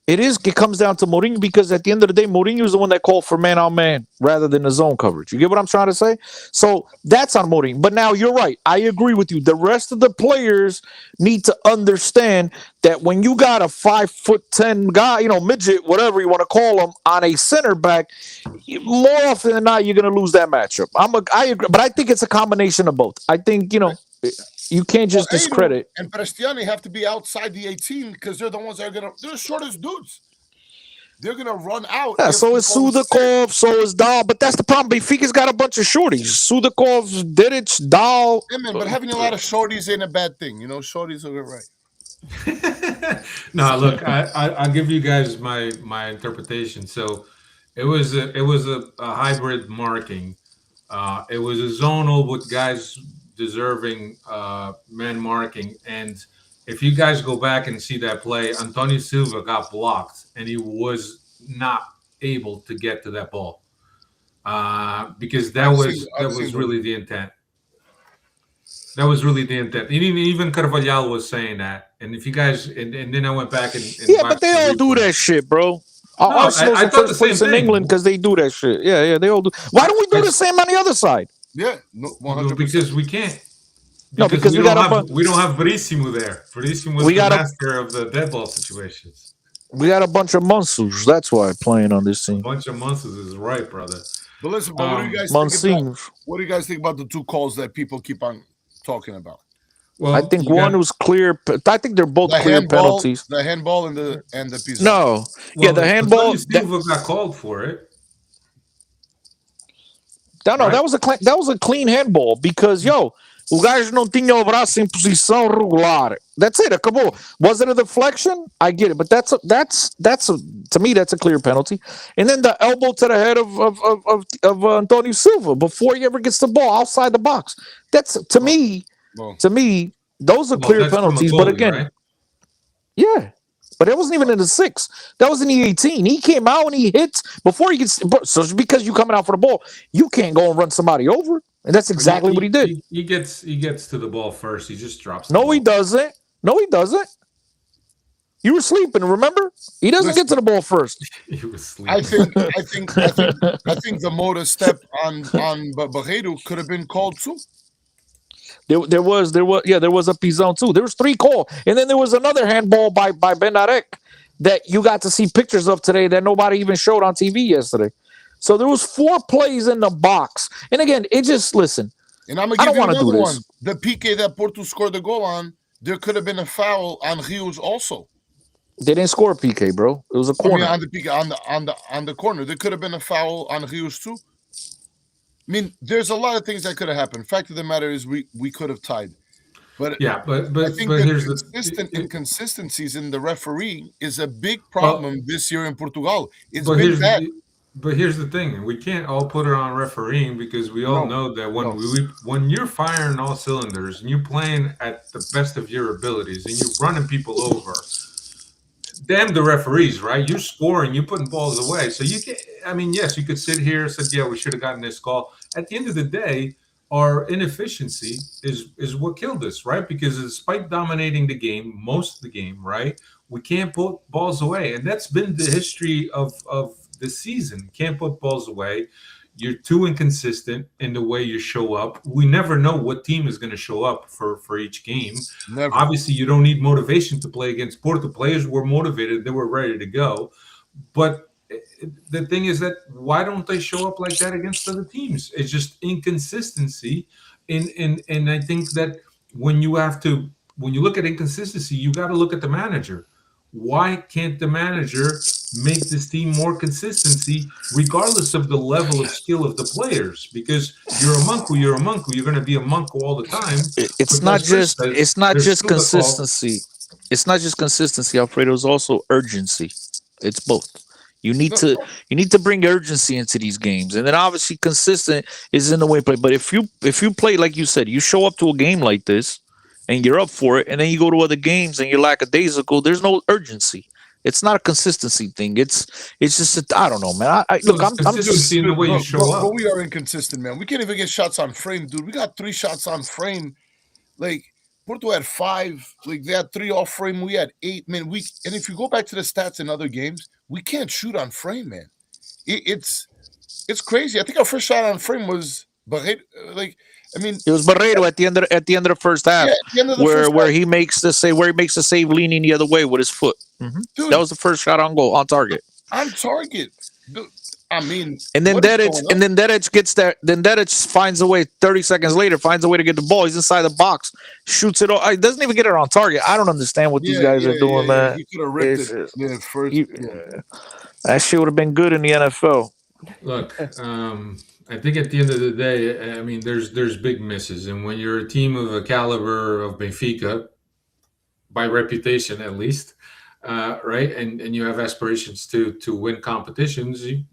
It comes down to Mourinho because at the end of the day, Mourinho is the one that called for man on man rather than the zone coverage. You get what I'm trying to say? So that's on Mourinho. But now you're right. I agree with you. The rest of the players need to understand that when you got a 5'10" guy, midget, whatever you want to call him, on a center back, more often than not, you're going to lose that matchup. I agree, but I think it's a combination of both. I think, you can't just discredit. And Prestiani have to be outside the 18 because they're the ones that they're the shortest dudes. They're going to run out. Yeah, so is Sudakov, so is Dahl. But that's the problem. Benfica's got a bunch of shorties. Sudakov, Dedic, Dahl. Yeah, man, but having a lot of shorties ain't a bad thing. Shorties are right. No, look, I'll give you guys my interpretation. So it was a hybrid marking. It was a zonal with guys deserving man marking, and if you guys go back and see that play, Antonio Silva got blocked and he was not able to get to that ball because that was really the intent. That was really the intent. Even Carvalhal was saying that. And if you guys and then I went back and but they all do that shit, bro. Arsenal's the first place in England because they do that shit. Yeah, they all do. Why don't we do the same on the other side? Yeah, 100%. Because we can't. Because we don't have Verissimo there. Verissimo was the master of the dead ball situations. We got a bunch of monsters. That's why playing on this team. A bunch of monsters is right, brother. But listen, what do you guys think about? What do you guys think about the two calls that people keep on talking about? Well, I think one was clear. I think they're both clear penalties. The handball and the Pizarro. No, the handball. Silva got called for it. No, right? that was a clean handball because o gajo não tinha o braço em posição regular. That's it. Acabou. Was it a deflection? I get it, but that's to me that's a clear penalty. And then the elbow to the head of Antonio Silva before he ever gets the ball outside the box. That's to me. Those are clear penalties. Goalie, but again, right? Yeah. But it wasn't even in the 6. That was in the 18. He came out and he hits before he gets. So because you coming out for the ball, you can't go and run somebody over, and that's exactly what he did. He gets to the ball first. He just drops. No, he doesn't. You were sleeping. Remember, he doesn't get to the ball first. He was sleeping. I think the motor step on Barreiro could have been called too. There was a pisão too. There was 3 calls, and then there was another handball by Benarek that you got to see pictures of today that nobody even showed on TV yesterday. So there was 4 plays in the box, and again, it just listen. And I'm gonna give you another one. The PK that Porto scored the goal on, there could have been a foul on Rios also. They didn't score a PK, bro. It was a corner. On the PK on the corner. There could have been a foul on Rios too. I mean, there's a lot of things that could have happened. Fact of the matter is, we could have tied. But I think the inconsistencies in the referee is a big problem this year in Portugal. It's been bad. But here's the thing: we can't all put it on refereeing because we all know that when you're firing all cylinders and you're playing at the best of your abilities and you're running people over, damn the referees, right? You're scoring, you're putting balls away. So you can, I mean, yes, you could sit here and say, yeah, we should have gotten this call. At the end of the day, our inefficiency is what killed us, right? Because despite dominating the game, most of the game, right, we can't put balls away. And that's been the history of the season. Can't put balls away. You're too inconsistent in the way you show up. We never know what team is going to show up for each game. Never. Obviously, you don't need motivation to play against Porto. Players were motivated. They were ready to go. But the thing is that why don't they show up like that against other teams? It's just inconsistency. And I think that when you look at inconsistency, you got to look at the manager. Why can't the manager make this team more consistency, regardless of the level of skill of the players? Because you're a Monku, you're going to be a Monku all the time. It's But not as Chris just says, it's not there's just still the call. consistency. It's not just consistency, Alfredo. It's also urgency. It's both. You need to bring urgency into these games, and then obviously consistent is in the way play. But if you play like you said, you show up to a game like this, and you're up for it, and then you go to other games and you're lackadaisical. There's no urgency. It's not a consistency thing. It's just I don't know, man. Look, I'm just Consistency in the way you show up. But we are inconsistent, man. We can't even get shots on frame, dude. We got 3 shots on frame. Like Porto had 5. Like they had 3 off frame. We had 8. Man, and if you go back to the stats in other games, we can't shoot on frame, man. It's crazy. I think our first shot on frame was Barreto. Like, I mean, it was Barreto at the end of the first half, where he makes the save leaning the other way with his foot. Dude, that was the first shot on goal, on target. On target. Dude, I mean, and then Dedic gets there. Then Dedic finds a way. 30 seconds later, finds a way to get the ball. He's inside the box, shoots it. He doesn't even get it on target. I don't understand what these guys are doing, man. He could have ripped it. First. That shit would have been good in the NFL. Look, I think at the end of the day, I mean, there's big misses, and when you're a team of a caliber of Benfica, by reputation at least, right, and you have aspirations to win competitions, you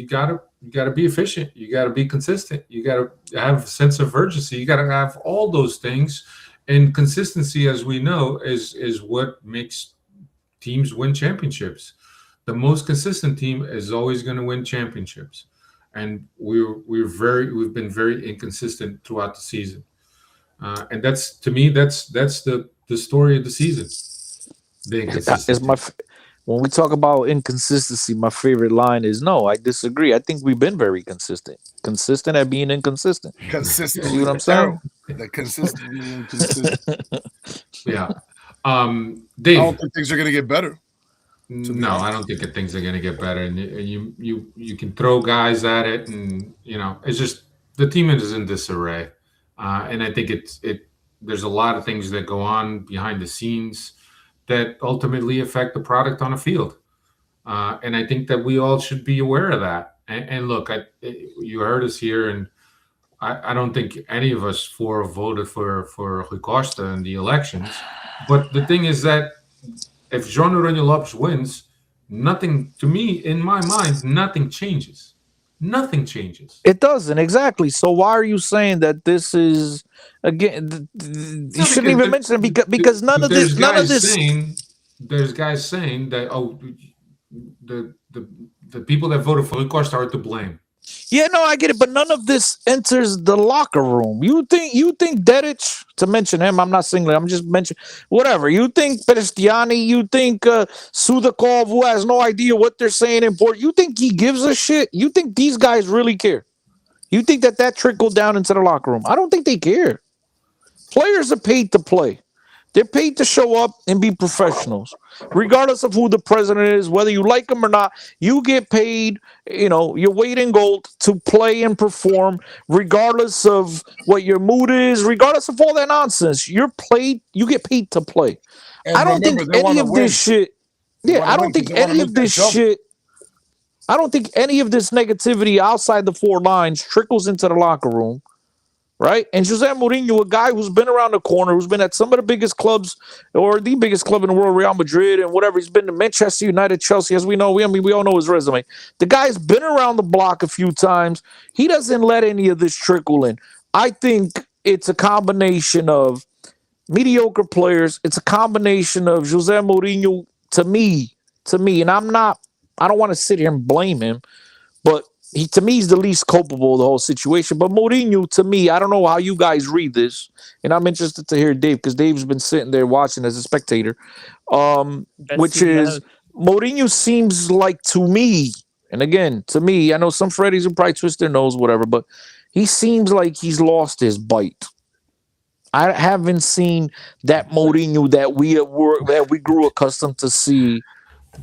gotta be efficient, you gotta be consistent, you gotta have a sense of urgency, you gotta have all those things, and consistency, as we know, is what makes teams win championships. The most consistent team is always going to win championships, and we've been very inconsistent throughout the season, and that's, to me, that's the story of the season. The inconsistency. When we talk about inconsistency, my favorite line is, "No, I disagree. I think we've been very consistent at being inconsistent." Consistent. You see what I'm saying? The consistent being inconsistent. Yeah. Dave, I don't think things are going to get better. No, I don't think that things are going to get better. And you can throw guys at it, and it's just the team is in disarray. And I think there's a lot of things that go on behind the scenes that ultimately affect the product on a field. And I think that we all should be aware of that. And look, you heard us here, and I don't think any of us voted for Rui Costa in the elections. But the thing is that if João Noronha Lopes wins, nothing, to me, in my mind, nothing changes. Nothing changes. It doesn't, exactly. So why are you saying that this is, again, you shouldn't even mention it, because none of this. There's guys saying that, the people that voted for Rui Costa are to blame. Yeah, no, I get it, but none of this enters the locker room. You think Dedic, to mention him, I'm not singling, I'm just mentioning, whatever. You think Peristiani, you think Sudakov, who has no idea what they're saying in Port, you think he gives a shit? You think these guys really care? You think that trickled down into the locker room? I don't think they care. Players are paid to play. They're paid to show up and be professionals, regardless of who the president is, whether you like him or not. You get paid, your weight in gold to play and perform, regardless of what your mood is, regardless of all that nonsense. You get paid to play. And I don't think any of this shit. Yeah, I don't think any of this shit. I don't think any of this negativity outside the 4 lines trickles into the locker room. Right? And Jose Mourinho, a guy who's been around the corner, who's been at some of the biggest clubs, or the biggest club in the world, Real Madrid and whatever. He's been to Manchester United, Chelsea, as we know. We all know his resume. The guy's been around the block a few times. He doesn't let any of this trickle in. I think it's a combination of mediocre players. It's a combination of Jose Mourinho, to me, and I don't want to sit here and blame him, but to me, he's the least culpable of the whole situation. But Mourinho, to me, I don't know how you guys read this, and I'm interested to hear Dave because Dave's been sitting there watching as a spectator. Best Which seat in the is house. Mourinho seems like to me, and again, to me, I know some Freddies will probably twist their nose, whatever, but he seems like he's lost his bite. I haven't seen that Mourinho that we grew accustomed to see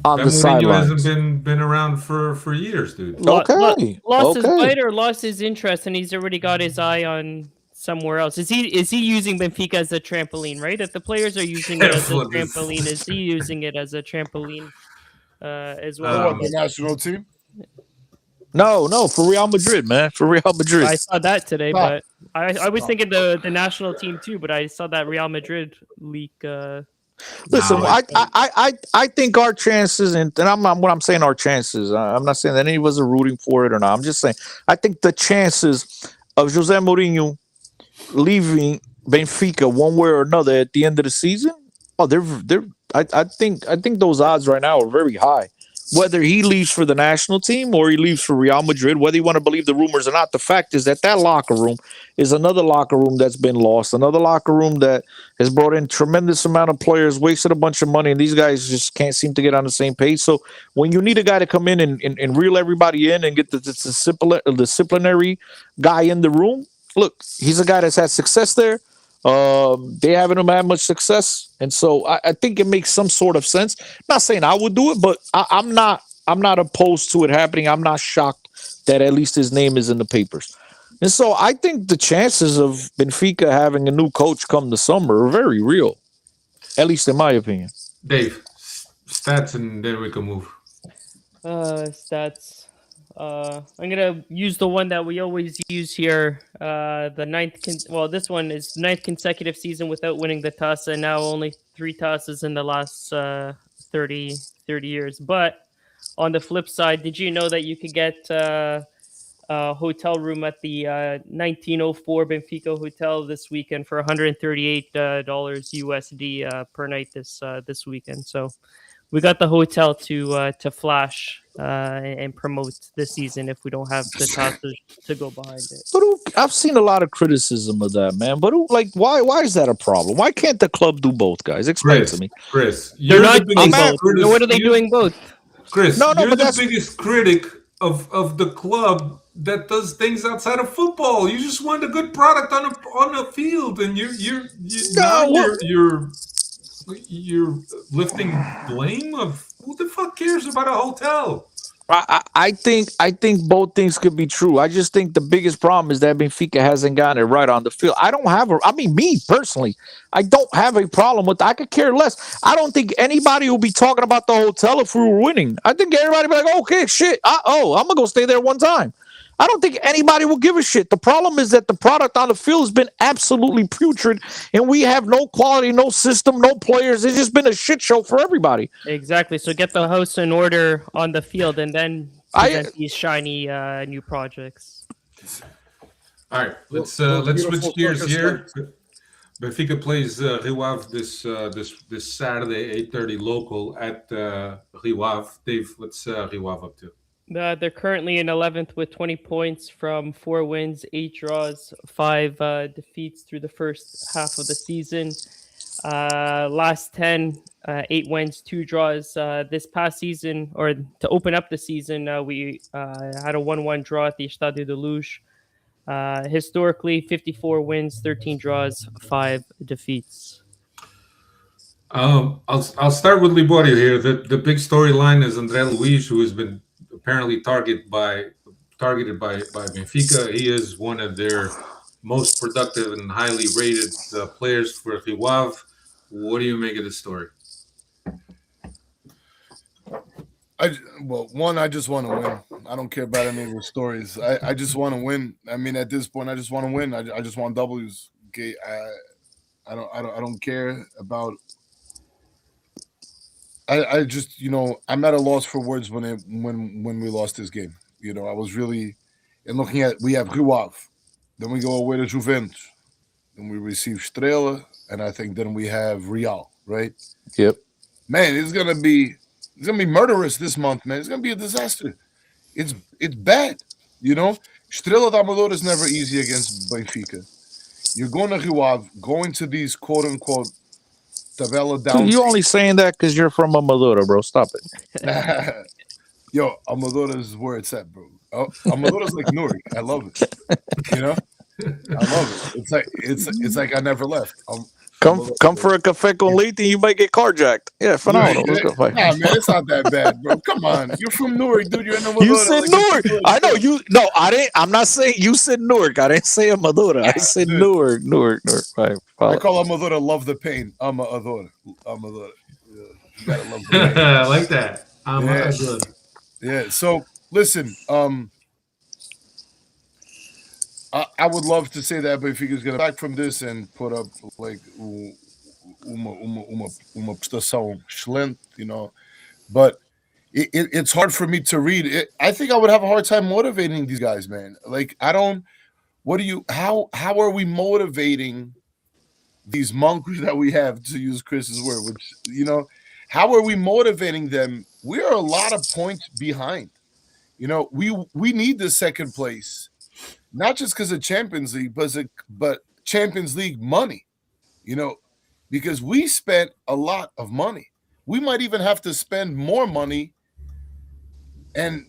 on That the Mourinho hasn't sidelines. been around for years, dude. Okay, Lost his okay. bite or lost his interest, and he's already got his eye on somewhere else. Is he using Benfica as a trampoline? Right, if the players are using it as a What is- trampoline, is he using it as a trampoline as For well? what, the national team? No, for Real Madrid, man, for Real Madrid. I saw that today, Stop. but I was thinking the national team too, but I saw that Real Madrid leak. Listen, Nah, I think our chances, and I'm not what I'm saying. Our chances. I'm not saying that any of us are rooting for it or not. I'm just saying I think the chances of Jose Mourinho leaving Benfica one way or another at the end of the season, oh, they're. I think those odds right now are very high. Whether he leaves for the national team or he leaves for Real Madrid, whether you want to believe the rumors or not, the fact is that locker room is another locker room that's been lost, another locker room that has brought in tremendous amount of players, wasted a bunch of money, and these guys just can't seem to get on the same page. So when you need a guy to come in and reel everybody in and get the disciplinary guy in the room, look, he's a guy that's had success there. They haven't had much success, and so I think it makes some sort of sense. Not saying I would do it, but I'm not opposed to it happening. I'm not shocked that at least his name is in the papers. And so I think the chances of Benfica having a new coach come the summer are very real, at least in my opinion. Dave, stats, and then we can move. Stats. I'm gonna use the one that we always use here. The this one is ninth consecutive season without winning the toss, and now only 3 tosses in the last 30 years. But on the flip side, did you know that you could get a hotel room at the 1904 Benfica Hotel this weekend for $138 USD per night this weekend? So we got the hotel to flash and promote this season if we don't have the tosses to go behind it. But I've seen a lot of criticism of that, man. But why is that a problem? Why can't the club do both, guys? Explain to me. Chris, They're you're not the doing biggest both. critic- What are they doing both? Chris, No, you're but the that's- biggest critic of the club that does things outside of football. You just want a good product on a field, and you're lifting blame of who the fuck cares about a hotel? I think both things could be true. I just think the biggest problem is that Benfica hasn't gotten it right on the field. Me personally, I don't have a problem with. I could care less. I don't think anybody will be talking about the hotel if we were winning. I think everybody will be like, okay, shit. I'm gonna go stay there one time. I don't think anybody will give a shit. The problem is that the product on the field has been absolutely putrid, and we have no quality, no system, no players. It's just been a shit show for everybody. Exactly. So get the house in order on the field, and then present these shiny new projects. All right, let's beautiful switch gears soccer here. Benfica plays Rio Ave this Saturday, 8:30 local at Rio Ave. Dave, what's Rio Ave up to? They're currently in 11th with 20 points from 4 wins, 8 draws, 5 defeats through the first half of the season. Last 10, 8 wins, 2 draws. This past season, or to open up the season, we had a 1-1 draw at the Estádio da Luz. Historically, 54 wins, 13 draws, 5 defeats. I'll start with Liborio here. The big storyline is André Luiz, who has been apparently targeted by Benfica. He is one of their most productive and highly rated players for Rio Ave. What do you make of this story? I just want to win. I don't care about any of the stories. I just want to win. I mean, at this point, I just want to win. I just want W's. Okay, I don't care about. I just, I'm at a loss for words when we lost this game. I was really, and looking at, we have Rio Ave, then we go away to Juventus, then we receive Estrela, and I think then we have Real, right? Yep. man, it's gonna be murderous this month, man. It's gonna be a disaster. It's bad, you know. Estrela da Amadora is never easy against Benfica. You're going to Rio Ave, going to these quote unquote tabella down. You only saying that because you're from Amadora, bro. Stop it. Yo, Amadora is where it's at, bro. Oh, Amadora's like Nuri. I love it. You know, I love it. It's like I never left. Come for a café con leite and you might get carjacked. Yeah, phenomenal. Let's go fight. Nah, man, it's not that bad, bro. Come on, you're from Newark, dude. You're in Amadora. You said Newark. I know you. No, I didn't. I'm not saying you said Newark. I didn't say Amadora. I said Newark. Right. I call Amadora love the pain. Amadora. Yeah, you gotta love the pain. I like that. Yeah. So listen, I would love to say that Benfica is going to back from this and put up like uma prestação excelente, you know. But it's hard for me to read it. I think I would have a hard time motivating these guys, man. Like I don't. What do you? How are we motivating these monkeys that we have, to use Chris's word? Which, you know, how are we motivating them? We are a lot of points behind. You know, we need the second place. Not just because of Champions League, but Champions League money, you know, because we spent a lot of money. We might even have to spend more money and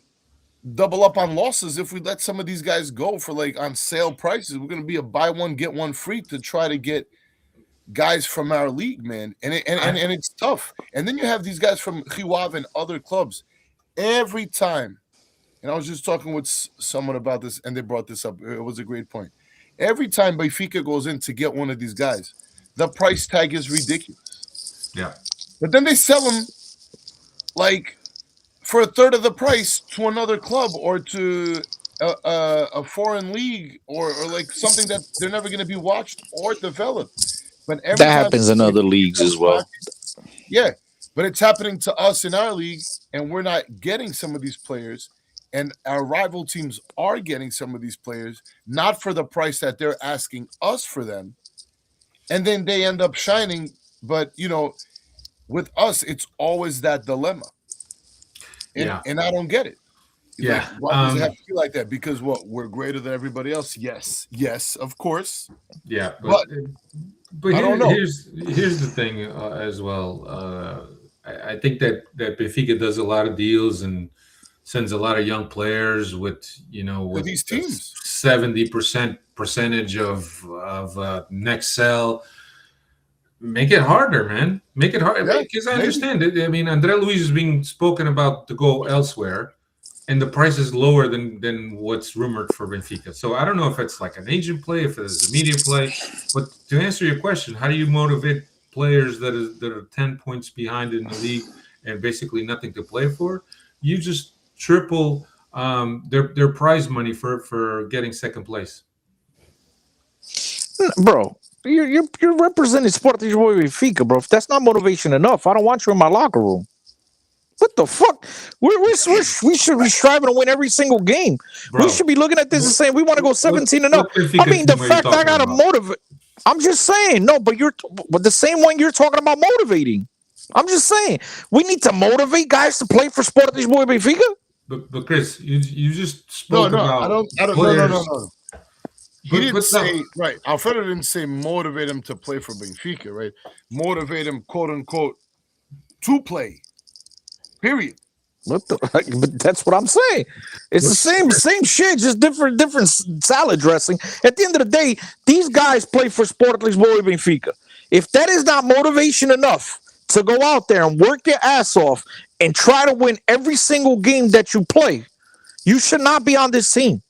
double up on losses if we let some of these guys go for like on sale prices. We're going to be a buy one, get one free to try to get guys from our league, man. And it's tough. And then you have these guys from Rio Ave and other clubs every time. And I was just talking with someone about this, and they brought this up. It was a great point. Every time Benfica goes in to get one of these guys, the price tag is ridiculous. Yeah. But then they sell them like for a third of the price to another club or to a foreign league or like something that they're never going to be watched or developed. But that happens in other leagues as well. Yeah, but it's happening to us in our league, and we're not getting some of these players. And our rival teams are getting some of these players, not for the price that they're asking us for them. And then they end up shining. But, you know, with us, it's always that dilemma. And I don't get it. Yeah. Like, why does it have to be like that? Because what? We're greater than everybody else? Yes, of course. Yeah. But I don't know. Here's the thing as well. I think that Benfica does a lot of deals and sends a lot of young players with these teams 70% percentage of next sell. Make it harder, man. Make it hard because I understand it. I mean, Andre Luis is being spoken about to go elsewhere, and the price is lower than what's rumored for Benfica. So I don't know if it's like an agent play, if it's a media play. But to answer your question, how do you motivate players that are 10 points behind in the league and basically nothing to play for? You just triple their prize money for getting second place. Bro, you're representing Sport Benfica, bro. If that's not motivation enough, I don't want you in my locker room. What the fuck? We should be striving to win every single game. Bro, we should be looking at this and saying we want to go 17-0. I mean, the fact I gotta motivate. I'm just saying, no, but the same one you're talking about motivating. I'm just saying we need to motivate guys to play for Sport Benfica. But Chris, you just spoke about. I don't. No. He didn't say right. Alfredo didn't say motivate him to play for Benfica, right? Motivate him, quote unquote, to play. Period. But that's what I'm saying. It's the same shit, just different salad dressing. At the end of the day, these guys play for Sport Benfica. If that is not motivation enough to go out there and work your ass off and try to win every single game that you play, you should not be on this team.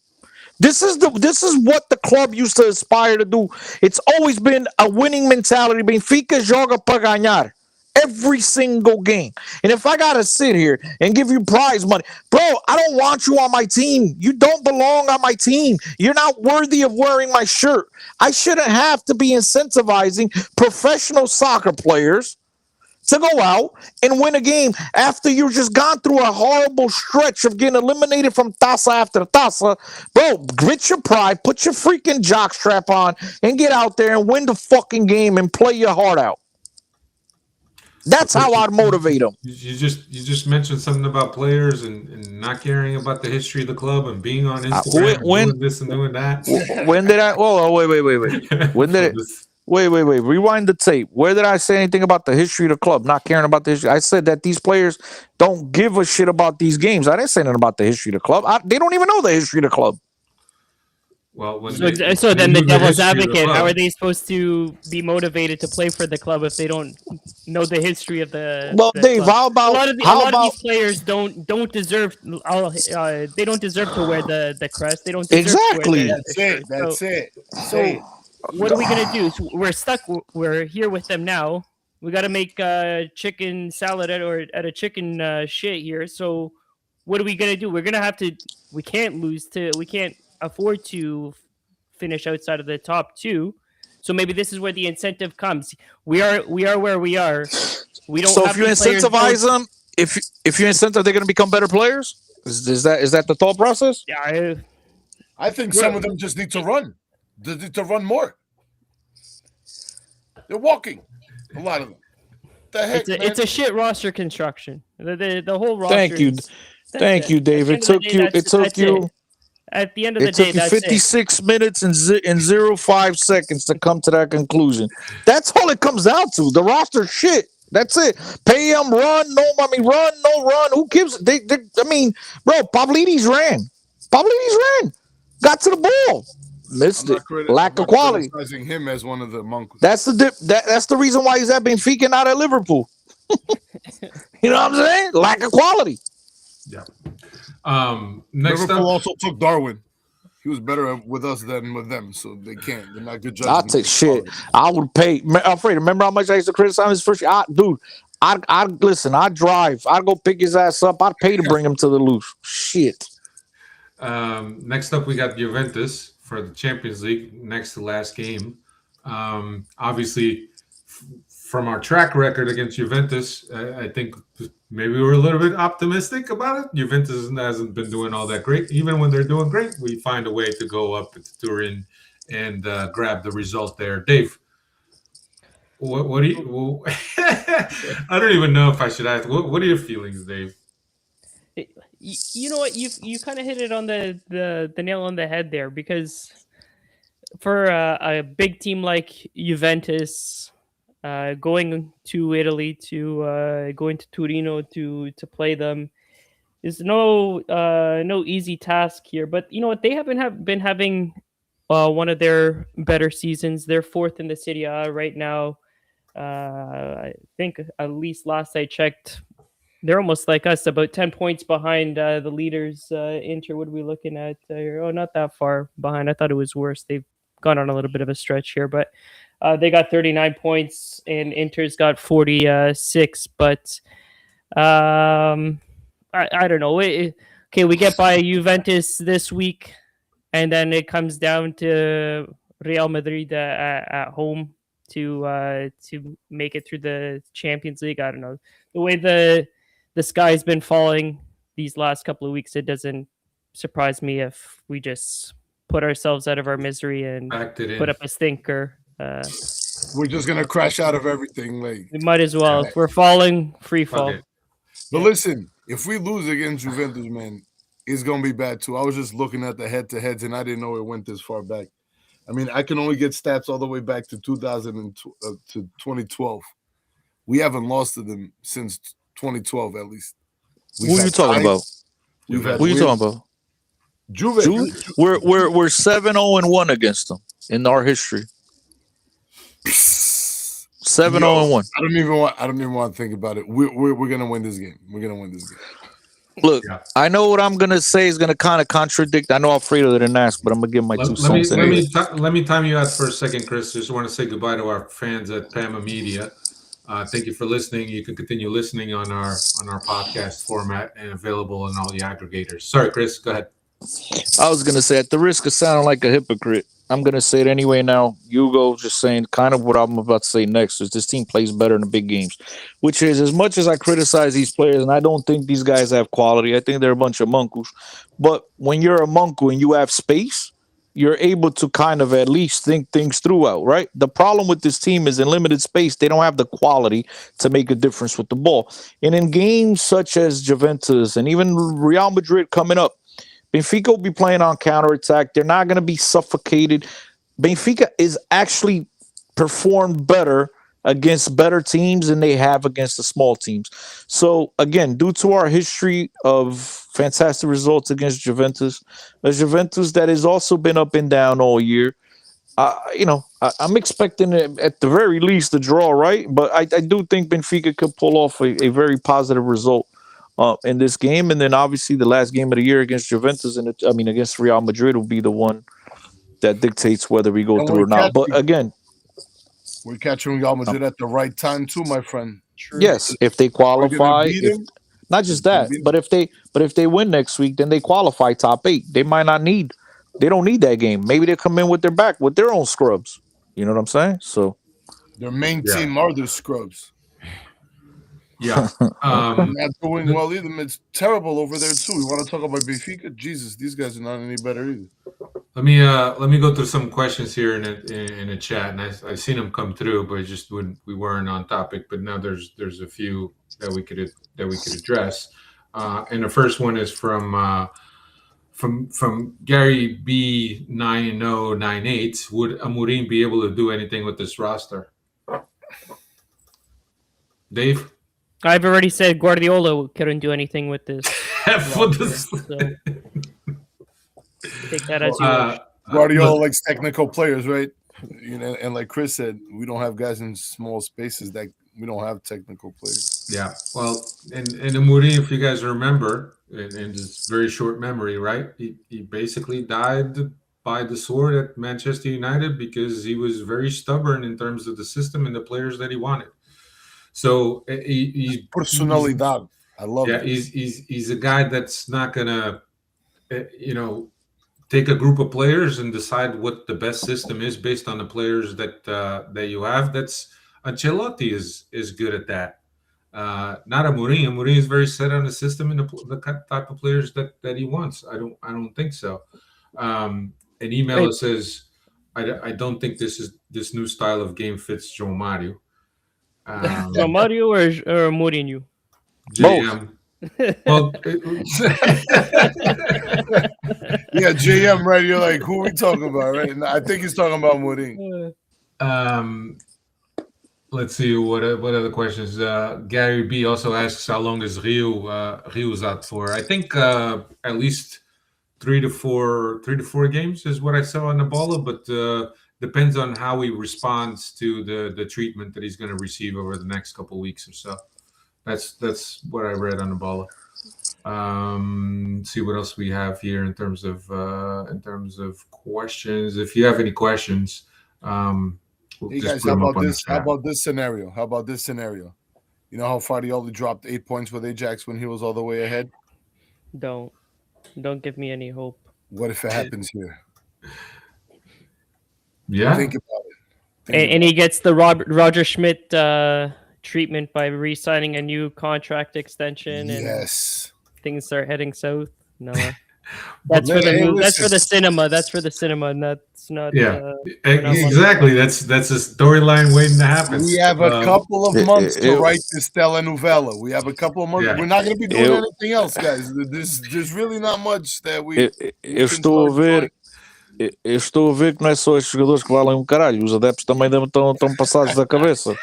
This is what the club used to aspire to do. It's always been a winning mentality. Benfica joga para ganhar every single game. And if I gotta sit here and give you prize money, bro, I don't want you on my team. You don't belong on my team. You're not worthy of wearing my shirt. I shouldn't have to be incentivizing professional soccer players to go out and win a game after you've just gone through a horrible stretch of getting eliminated from taça after taça. Bro, grit your pride, put your freaking jockstrap on, and get out there and win the fucking game and play your heart out. That's how I'd motivate them. You just mentioned something about players and not caring about the history of the club and being on Instagram and doing this and doing that. When did I? Oh, wait. When did it? Wait. Rewind the tape. Where did I say anything about the history of the club? Not caring about the history. I said that these players don't give a shit about these games. I didn't say nothing about the history of the club. They don't even know the history of the club. Well, so then the devil's advocate, how are they supposed to be motivated to play for the club if they don't know the history of the? Well, the Dave, club? how about a lot of these players don't deserve they don't deserve to wear the crest. They don't deserve exactly. To wear That's it. So what are we gonna do? So we're stuck. We're here with them now. We got to make chicken salad at a chicken shit here. So what are we gonna do? We're gonna have to. We can't afford to finish outside of the top two. So maybe this is where the incentive comes. We are where we are. We don't. So if you incentivize them, if you incentivize, they're going to become better players. Is that the thought process? Yeah, I think some of them just need to run. They need to run more. They're walking. A lot of them. The heck, it's a shit roster construction. The whole roster. Thank you, Dave. It took you. At the end of the day, it took you 56 minutes and 0.05 seconds to come to that conclusion. That's all it comes down to. The roster shit. That's it. Pay them, run, no run. Who gives? I mean, bro, Pavlidis ran. Got to the ball. Missed it. Lack of quality. Criticizing him as one of the monks. That's the reason why he's at Benfica, not at Liverpool. You know what I'm saying? Lack of quality. Yeah. Next Liverpool up, also took Darwin. He was better with us than with them, so they can't. They're not good judges. I'll take shit. I would pay. Alfred, remember how much I used to criticize his first year? Dude, I'd listen. I'd drive. I'd go pick his ass up. I'd pay to bring him to the loose. Shit. Next up, we got Juventus for the Champions League. Next to last game. Obviously, from our track record against Juventus, I think maybe we were a little bit optimistic about it. Juventus hasn't been doing all that great. Even when they're doing great, we find a way to go up to Turin and grab the result there. Dave, what do you? I don't even know if I should ask. What are your feelings, Dave? You know what? You kind of hit it on the nail on the head there, because for a big team like Juventus, going to Italy, going to Torino to play them is no easy task here. But you know what? They haven't been having one of their better seasons. They're fourth in the Serie A right now. I think at least last I checked, they're almost like us, about 10 points behind the leaders. Inter, what are we looking at here? Oh, not that far behind. I thought it was worse. They've gone on a little bit of a stretch here, but they got 39 points and Inter's got 46. But I don't know. Okay, we get by Juventus this week, and then it comes down to Real Madrid at home to make it through the Champions League. I don't know. The way the sky's been falling these last couple of weeks, it doesn't surprise me if we just put ourselves out of our misery and put up a stinker. We're just gonna crash out of everything. Like, we might as well. If we're falling, free fall. Okay. But listen, if we lose against Juventus, man, it's gonna be bad too. I was just looking at the head-to-heads, and I didn't know it went this far back. I mean, I can only get stats all the way back to 2012. We haven't lost to them since 2012, at least. Who are you talking about? Who are you talking about? Juve. We're 7-0-1 against them in our history. 7-0-1. I don't even want to think about it. We're gonna win this game. Look, I know what I'm gonna say is gonna kind of contradict. I know Alfredo didn't ask, but I'm gonna give my 2 cents. Let me time you out for a second, Chris. Just want to say goodbye to our fans at Pama Media. Thank you for listening. You can continue listening on our podcast format and available on all the aggregators. Sorry, Chris, go ahead. I was gonna say, at the risk of sounding like a hypocrite, I'm gonna say it anyway now. Hugo just saying kind of what I'm about to say next is this team plays better in the big games, which is, as much as I criticize these players, and I don't think these guys have quality, I think they're a bunch of monkeys. But when you're a monkey and you have space, you're able to kind of at least think things throughout, right? The problem with this team is in limited space, they don't have the quality to make a difference with the ball. And in games such as Juventus and even Real Madrid coming up, Benfica will be playing on counterattack. They're not going to be suffocated. Benfica is actually performed better against better teams than they have against the small teams. So again, due to our history of fantastic results against Juventus, a Juventus that has also been up and down all year, I'm expecting at the very least a draw, right? But I do think Benfica could pull off a very positive result in this game, and then obviously the last game of the year against Juventus and against Real Madrid will be the one that dictates whether we go through or not. But again, we're catching Real Madrid at the right time too, my friend. True. Yes, if they qualify, not just that, but if they win next week, then they qualify top 8. They don't need that game. Maybe they come in with their own scrubs. You know what I'm saying? So their main team are their scrubs. Yeah. Not doing well either. It's terrible over there too. We want to talk about Benfica? Jesus, these guys are not any better either. Let me go through some questions here in a chat, and I've seen them come through, but just when we weren't on topic. But now there's a few that we could address, and the first one is from Gary B9098. Would Amorim be able to do anything with this roster? Dave? I've already said Guardiola couldn't do anything with this. Take that as you wish. Guardiola likes technical players, right? And like Chris said, we don't have guys in small spaces that we don't have technical players. Yeah, well, and Amorim, if you guys remember, in his very short memory, right? He basically died by the sword at Manchester United because he was very stubborn in terms of the system and the players that he wanted. So he's personalidad. I love it. He's a guy that's not gonna, take a group of players and decide what the best system is based on the players that you have. That's Ancelotti is good at that. Not Amorim. Amorim is very set on the system and the type of players that he wants. I don't think so. An email says, I don't think this new style of game fits João Mario. João Mario or Mourinho? JM. Well, yeah, JM, right? You're like, who are we talking about, right? And I think he's talking about Mourinho. Let's see what other questions. Gary B also asks, how long is Rio's out for? I think at least 3 to 4 games is what I saw on the ball, but depends on how he responds to the treatment that he's going to receive over the next couple of weeks or so. That's what I read on the ball. See what else we have here in terms of questions. If you have any questions, hey guys, how about this? How about this scenario? You know how Farioli dropped 8 points with Ajax when he was all the way ahead? Don't give me any hope. What if it happens here? Yeah. Think about it. And he gets the Roger Schmidt treatment by re-signing a new contract extension. Yes. And things start heading south. No. That's for the cinema. That's for the cinema, and that's not. Yeah, exactly. That's a storyline waiting to happen. We have a couple of months to write this telenovela. We have a couple of months. Yeah. We're not going to be doing anything else, guys. There's really not much that we. Estou a ver que não é só estes jogadores que valem caralho. Os adeptos também estão passados da cabeça.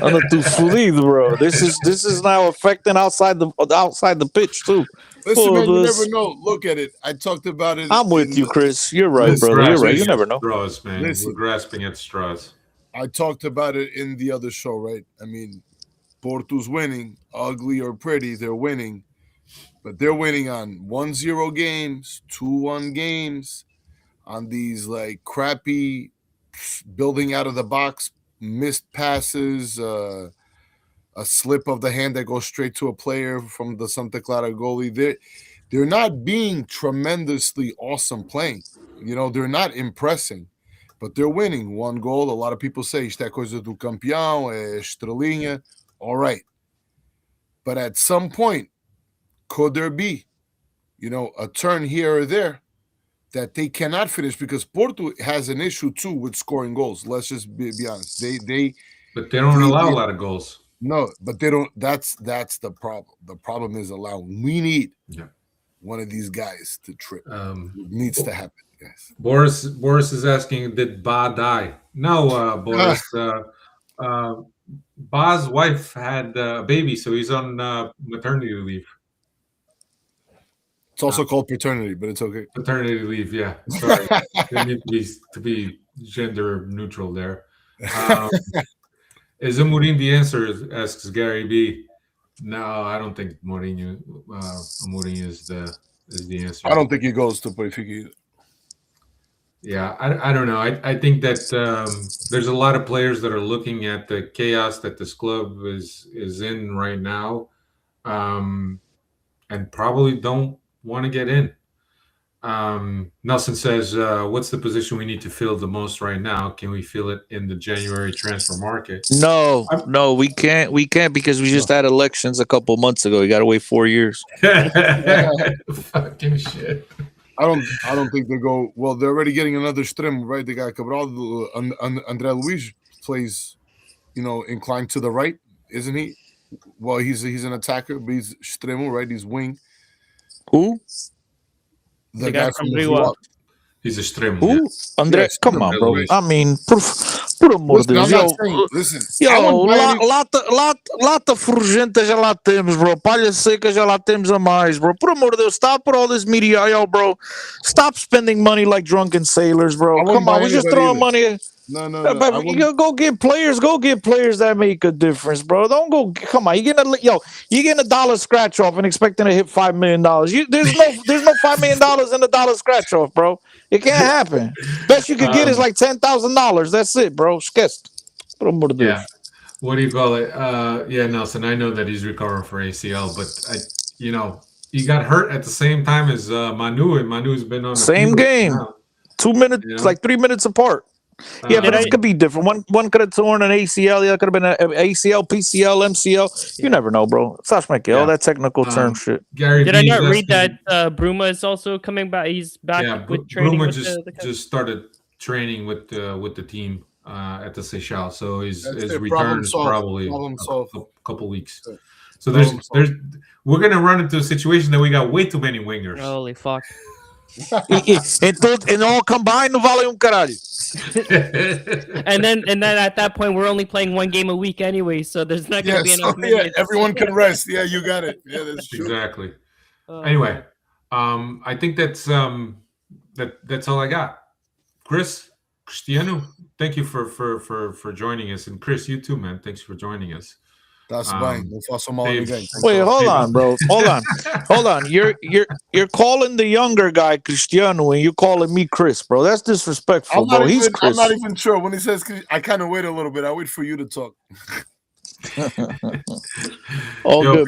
Anda tudo fodido, bro. This is now affecting outside the pitch too. Listen, man, you never know. Look at it. I talked about it. I'm with you, Chris. You're right, brother. You're right. You never know. Straws, man. We're grasping at straws. I talked about it in the other show, right? I mean, Porto's winning, ugly or pretty, they're winning. But they're winning on 1-0 games, 2-1 games, on these like crappy building out of the box, missed passes, a slip of the hand that goes straight to a player from the Santa Clara goalie. They're not being tremendously awesome playing. You know, they're not impressing, but they're winning 1 goal. A lot of people say, isto é coisa do campeão, é estrelinha. All right. But at some point, could there be, a turn here or there that they cannot finish because Porto has an issue too with scoring goals. Let's just be honest. But they don't allow a lot of goals. No, but they don't. That's the problem. The problem is allowing. We need one of these guys to trip. It needs to happen, guys. Boris is asking, did Ba die? No, Boris. Ba's wife had a baby, so he's on maternity leave. It's also called paternity, but it's okay. Paternity leave, yeah. Sorry, didn't need to be gender neutral there. Is Mourinho the answer? Asks Gary B. No, I don't think Mourinho is the answer. I don't think he goes to Benfica either. Yeah, I don't know. I think that there's a lot of players that are looking at the chaos that this club is in right now, and probably don't want to get in. Nelson says, what's the position we need to fill the most right now? Can we fill it in the January transfer market? No, we can't. We can't because we just had elections a couple months ago. You got to wait 4 years. Fucking shit. I don't think they go. Well, they're already getting another strim, right? They got Cabral. André Luiz plays, inclined to the right, isn't he? Well, he's an attacker, but he's extremo, right? He's wing. Who? The guy from Rio Ave. He's a extremo. Who? Yeah. André, come on, bro. I mean, por amor de Deus. Listen, Lata furgenta já lá temos, bro. Palha seca já lá temos a mais, bro. Por amor de Deus, stop with all this media, bro. Stop spending money like drunken sailors, bro. Come on, we just throwing money. No. You go get players that make a difference, bro. Don't go. Come on, you're getting a dollar scratch off and expecting to hit $5 million. There's no $5 million in a dollar scratch off, bro. It can't happen. Best you could get is like $10,000. That's it, bro. Yeah. What do you call it? Yeah, Nelson. I know that he's recovering for ACL, but he got hurt at the same time as Manu, and Manu's been on the same game. 2 minutes, like 3 minutes apart. Yeah, but it could be different. One could have torn an ACL. The other could have been an ACL, PCL, MCL. You never know, bro. All that technical term shit. Gary, did I not read that Bruma is also coming back? He's back with training. Bruma just started training with the team at the Seychelles, so his return is probably a couple weeks. So we're gonna run into a situation that we got way too many wingers. Holy fuck! And all combined, no vale caralho. and then at that point we're only playing one game a week anyway, so there's not going to be enough minutes. Everyone can rest. Yeah, you got it. Yeah, that's true. Exactly. Anyway, I think that's all I got. Cristiano, thank you for joining us, and Chris, you too, man. Thanks for joining us. That's fine. Wait, hold on, bro. Hold on. You're calling the younger guy Cristiano, and you're calling me Chris, bro. That's disrespectful, bro. He's Chris. I'm not even sure when he says. I kind of wait a little bit. I wait for you to talk. Good,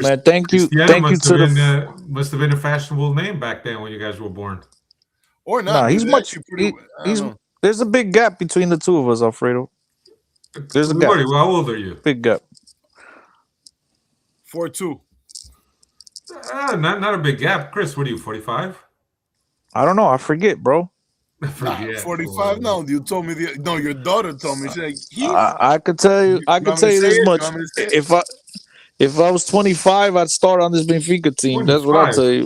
man. Thank you. Thank you to must have been a fashionable name back then when you guys were born. Or not? Nah, he's much. There's a big gap between the two of us, Alfredo. There's a gap. How old are you? Big gap. 4'2". Not a big gap. Chris, what are you, 45? I don't know. I forget, bro. 45? No, you told me your daughter told me. She's like, I could tell you. I could tell you this much. If I was 25, I'd start on this Benfica team. 25. That's what I'll tell you.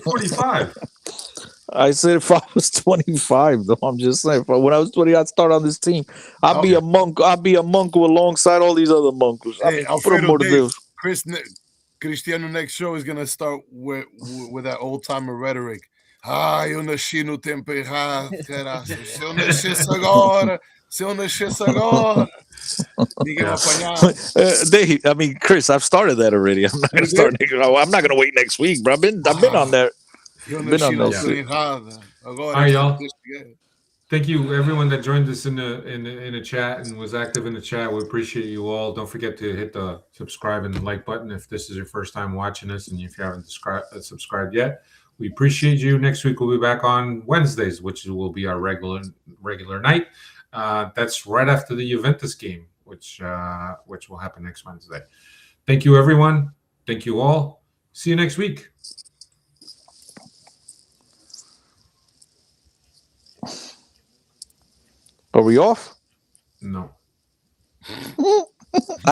45. I said if I was 25, though. I'm just saying. When I was 20, I'd start on this team. I'd be a monk. I'd be a monk alongside all these other monks. Hey, Cristiano next show is gonna start with that old timer rhetoric. Eu nasci no tempo errado, caralho. Se eu nascesse agora, ninguém vai apanhar. I mean, Chris, I've started that already. I'm not gonna start. I'm not gonna wait next week, bro. I've been on there. All right, y'all. Thank you, everyone that joined us in the chat and was active in the chat. We appreciate you all. Don't forget to hit the subscribe and the like button if this is your first time watching us, and if you haven't subscribed yet. We appreciate you. Next week we'll be back on Wednesdays, which will be our regular night. That's right after the Juventus game, which will happen next Wednesday. Thank you, everyone. Thank you all. See you next week. Are we off? No.